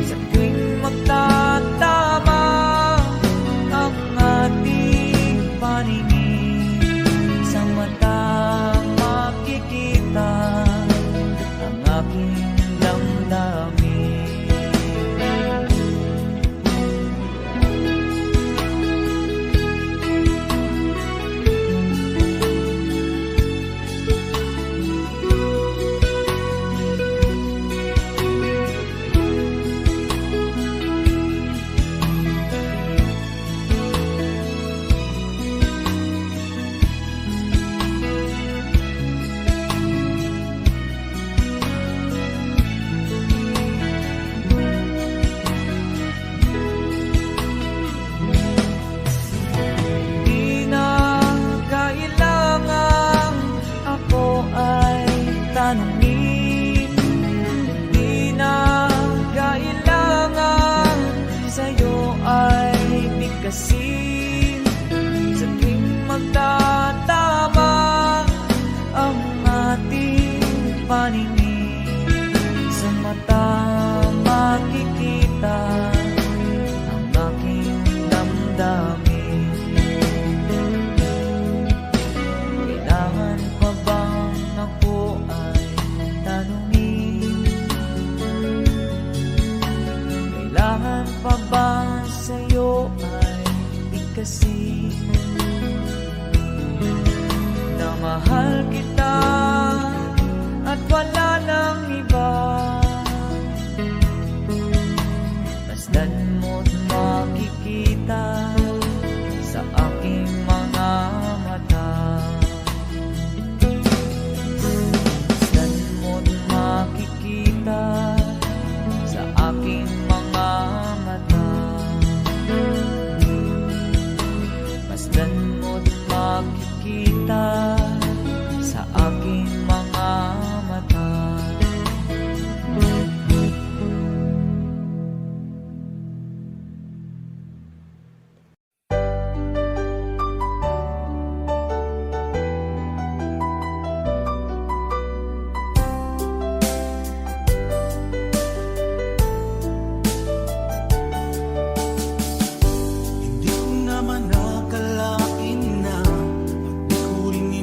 Sa tuwing magtatama ang ating paningin, sa mata makikita ang aking damdamin. Di na kailangan ako ay tanungin, di na kailangan sa'yo ay bigkasin. Sa tuwing magtatama ang ating paningin, sa mata makikita ang aking damdamin. Kailangan pa bang ako ay tanungin? Kailangan pa ba sa'yo ay bigkasin na mahal kita at wala nang iba? Masdan mo't makikita sa aking mga mata. Masdan mo't makikita sa aking mga mata. Masdan mo't makikita sa aking mga mata. Hindi ko naman akalain na pag di ko rin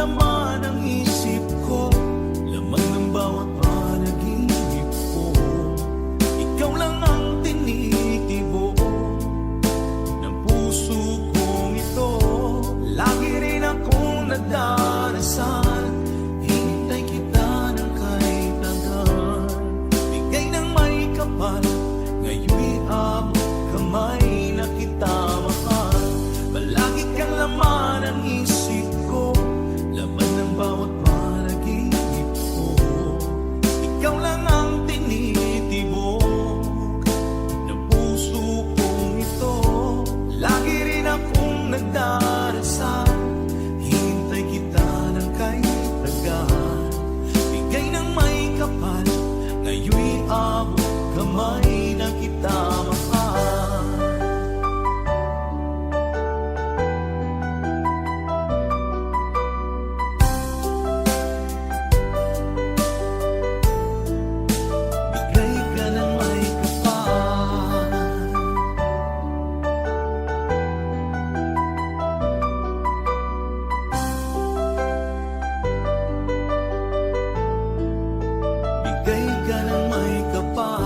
laman ng isip ko, laman ng bawat panaginip ko. Ikaw lang ang tinitibo ng puso kong ito. Lagi rin akong nagdarasal, hintay kita ng kahit tagal. Bigay ng may kapal, ngayon'y abot kamay na kita mahal. Palagi kang laman ng isip ko, laman ng bawat panaginip ko. Ikaw lang ang tinitibok ng puso kong ito. Lagi rin akong nagdarasal, hintay kita ng kahit tagal. Bigay ng may kapal, ngayon'y abot kamay na kita mahal. Bigay ka ng may kapal. Bigay ka ng may kapal.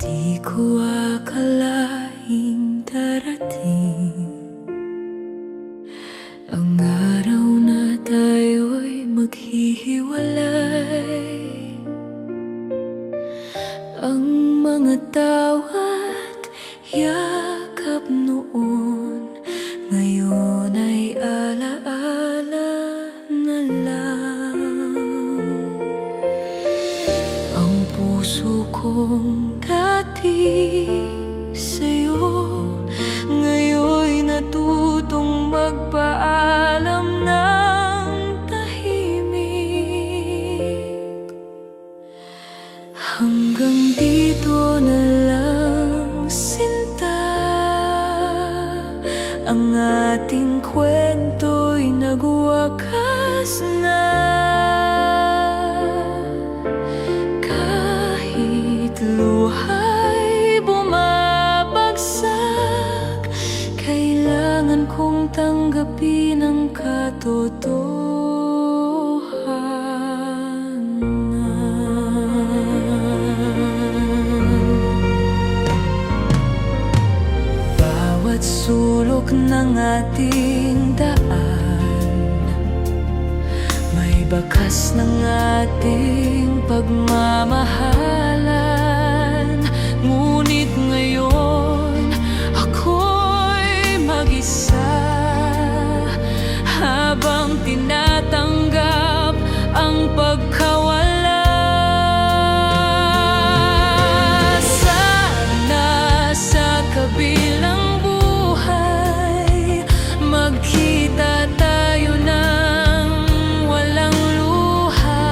Di ko akalaing darating ang araw na tayo'y maghihiwalay. Ang mga tawa't yakap noon ngayon ay alaala na lang. Ang puso kong dati sa'yo ngayon'y natutong magpaalam ng tahimik. Hanggang dito na lang, sinta, ang ating kwento'y nagwakas na. Kahit luha'y bumabagsak, kailangan kong tanggapin ang katotohanan. Bawat sulok ng ating daan, may bakas ng ating pagmamahalan. Ngunit ngayon, ako'y mag-isa, habang tinatanggap ang pagkawala. Sana sa kabilang buhay, magkita tayo ng walang luha.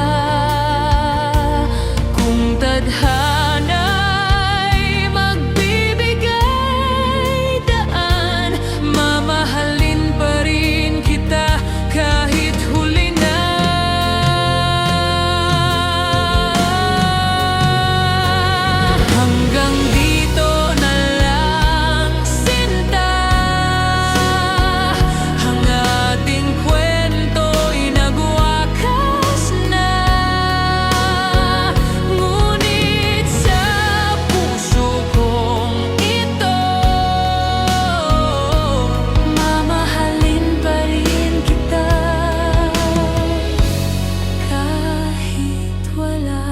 Kung tadhana'y magbibigay daan, mamahalin pa rin kita kahit huli na. Hanggang dito na lang, sinta. Ang ating kwento'y nagwakas na. Ngunit sa puso kong ito, mamahalin pa rin kita kahit wala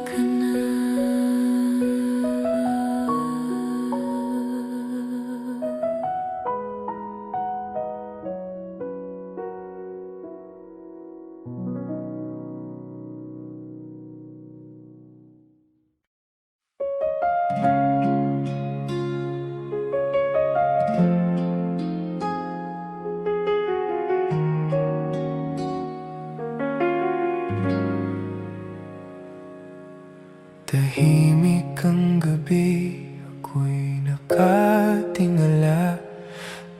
ka na. Tahimik ang gabi, ako'y nakatingala.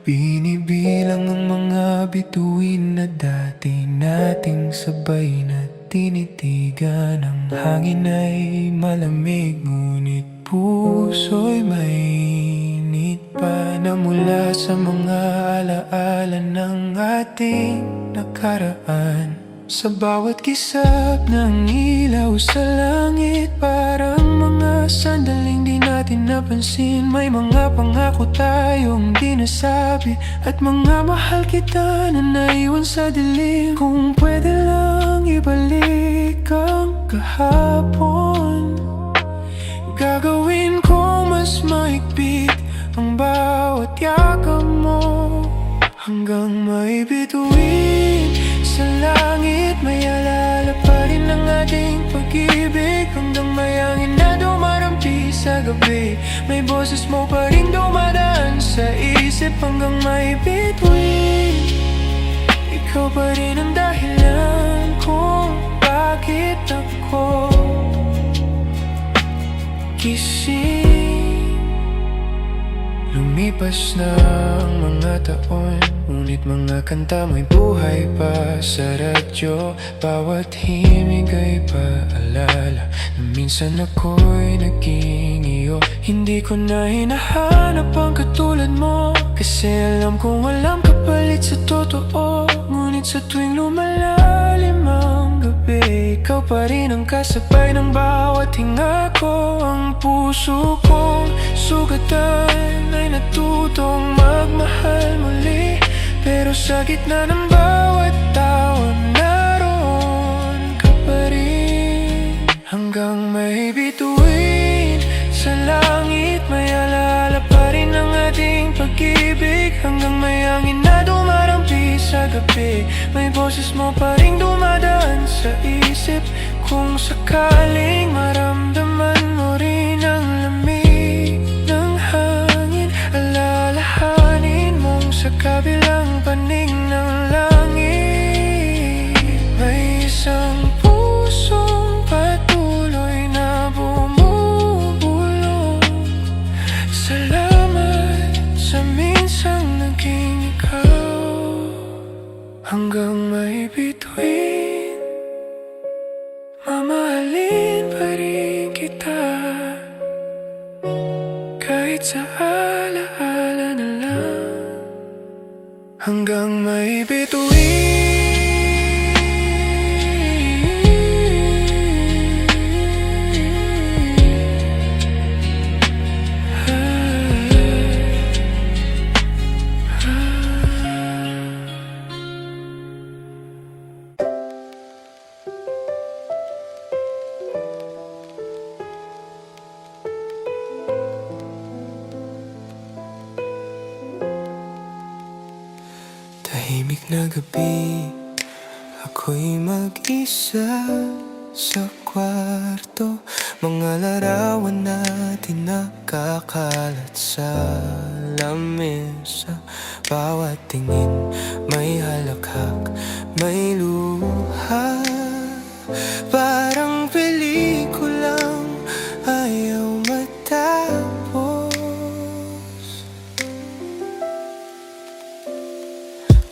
Binibilang ang mga bituin na dati nating sabay na tinitigan. Ang hangin ay malamig, ngunit puso'y mainit pa na mula sa mga alaala ng ating nakaraan. Sa bawat kisap ng ilaw sa langit, parang mga sandaling di natin napansin. May mga pangako tayong di nasabi, at mga mahal kita na naiwan sa dilim. Kung pwede lang ibalik ang kahapon, gagawin ko mas mahigpit ang bawat yakap mo. Hanggang may bituin sa langit, may alala pa rin ang ating pag-ibig. Hanggang may hangin na dumarampi sa gabi, may boses mo pa rin dumadaan sa isip. Hanggang may bituin, ikaw pa rin ang dahilan kung bakit ako gising. Lumipas na ang mga taon, ngunit mga kanta may buhay pa sa radyo. Bawat himig ay paalala na minsan ako'y naging iyo. Hindi ko na hinahanap ang katulad mo, kasi alam kong walang kapalit sa totoo. Ngunit sa tuwing lumalalim ang gabi, ikaw pa rin ang kasabay ng bawat hinga ko. Ang puso kong sugatan ay natutong magmahal muli, pero sa gitna ng bawat tawa, naroon ka pa rin. Hanggang may bituin sa langit, may alala pa rin ang ating pag-ibig. Hanggang may hangin na dumarampi sa gabi, may boses mo pa rin dumadaan sa isip. Kung sakaling maramdaman mo rin ang lamig ng hangin, alalahanin mong sa kabilang panig ng langit, may isang pusong patuloy na bumubulong. Salamat sa minsang naging hanggang may bituin. Mamahalin pa rin kita, kahit sa alaala na lang, hanggang may bituin. Tahimik na gabi, ako'y mag-isa sa kwarto. Mga larawan natin nakakalat sa lamesa. Bawat tingin may halakhak, may luha. Parang pelikulang ayaw matapos.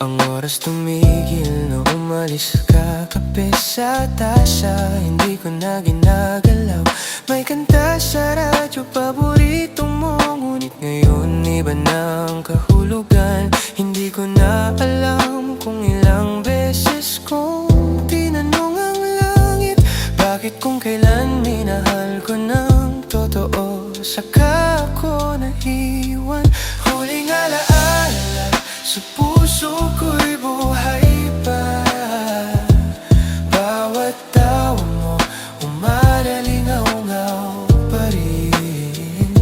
Ang oras tumigil na umalis ka. Kape sa tasa, hindi ko na ginagalaw. May kanta sa radyo, paborito mo. Ngunit ngayon iba na ang kahulugan. Hindi ko na alam kung ilang beses kong tinanong ang langit, bakit kung kailan minahal ko ng totoo, saka ako naiwan. Huling alaala sa puso ko'y buhay pa. Bawat tawa mo umaralingaw-ngaw pa rin.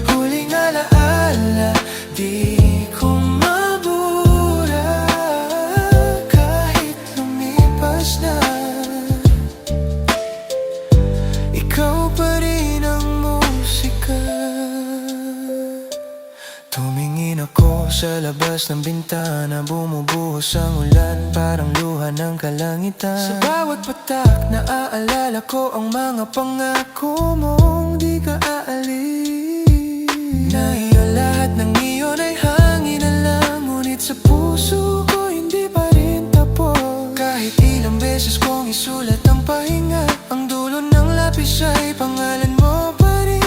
Huling alaala, di ko mabura kahit lumipas na. Ikaw pa rin ang musika. Tumingin ako sa labas ng bintana, bumubuhos ang ulan, parang luha ng kalangitan. Sa bawat patak, naaalala ko ang mga pangako mong di ka aalis. Na iyo lahat ng iyon ay hangin na lang, ngunit sa puso ko hindi pa rin tapos. Kahit ilang beses kong isulat ang pahinga, ang dulo ng lapis ay pangalan mo pa rin.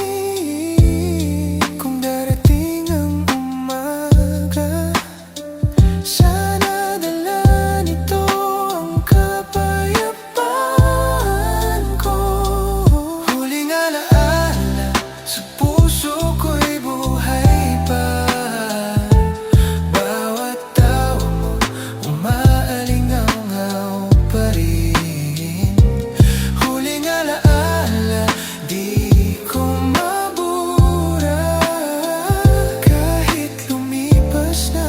Kung darating ang umaga, sana dala nito ang kapayapaan ko. Huling alaala sa puso ko'y buhay pa. Bawat tawa mo umaalingaw-ngaw pa rin. Huling alaala, di ko mabura kahit lumipas na.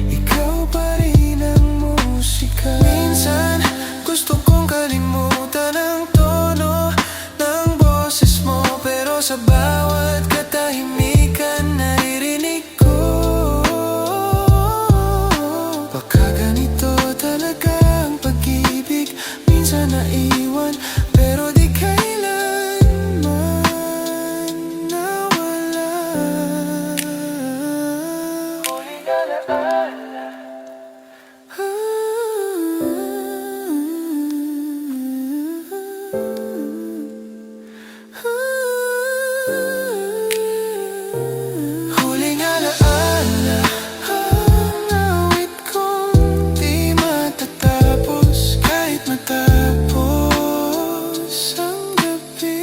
Ikaw pa rin ang musika. Minsan gusto kong kalimutan ang tono ng boses mo, pero sa bawat katahimikan naririnig ko. Baka ganito talaga ang pag-ibig, minsan naiwan pero di kailanman nawala. Huling alaala. Huling alaala, ang awit kong di matatapos kahit matapos ang gabi.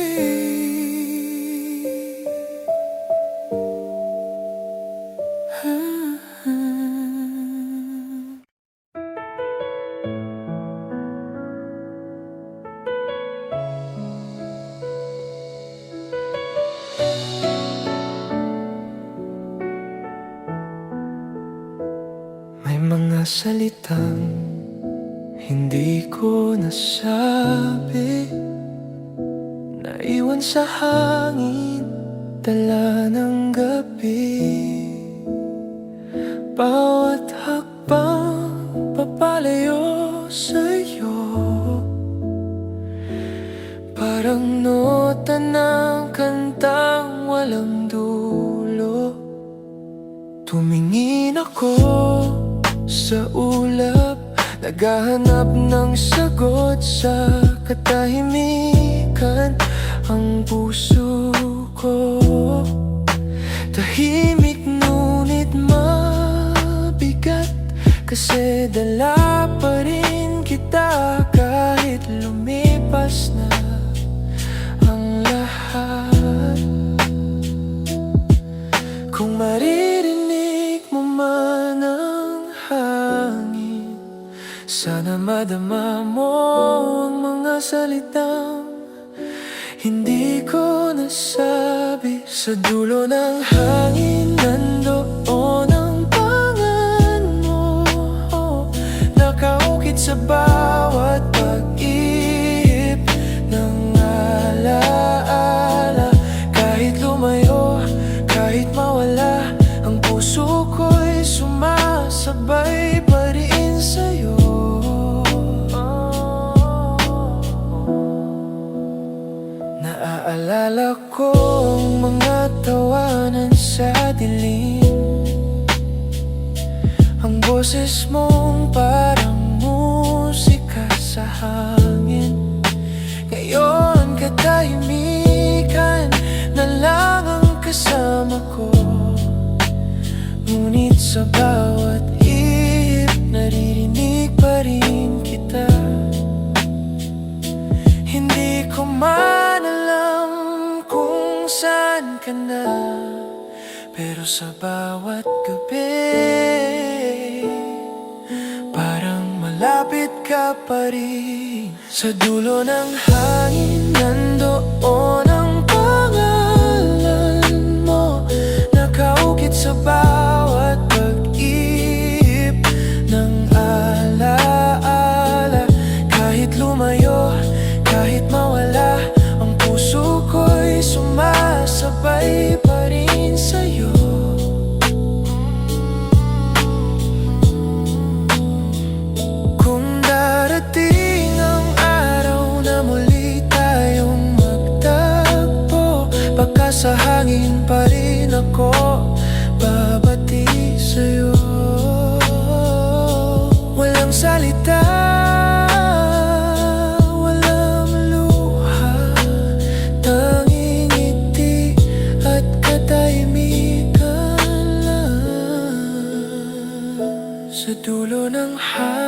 May mga salitang hindi ko nasabi, naiwan sa hangin, dala ng gabi. Bawat hakbang papalayo sa'yo, parang nota ng kantang walang dulo. Tumingin ako sa ulap, naghahanap ng sagot sa katahimikan. Ang puso ko tahimik ngunit mabigat, kasi dala pa rin kita kahit lumipas na ang lahat. Kung maririnig mo man ang hangin, sana madama mo ang mga salitang hindi ko nasabi. Sa dulo ng hangin nandoon ang pangalan mo, nakaukit sa bawat pag-ihip ng alaala. Kahit lumayo, kahit mawala, ang puso ko'y sumasabay pa rin sa'yo. Naaalala ko ang mga tawanan sa dilim, ang boses mong parang musika sa hangin. Ngayon katahimikan na lang ang kasama ko, ngunit sa bawat ihip naririnig pa rin kita. Hindi ko man alam kung saan ka na, pero sa bawat gabi parang malapit ka pa rin. Sa dulo ng hangin nandoon ang pangalan mo, nakaukit sa bawat pag-ihip ng alaala. Kahit lumayo, kahit mawala, ang puso ko'y sumasabay pa rin sa'yo. Kung darating ang araw na muli tayong magtagpo, baka sa hangin pa rin ako babati sa'yo. Walang salita, sa dulo ng hangin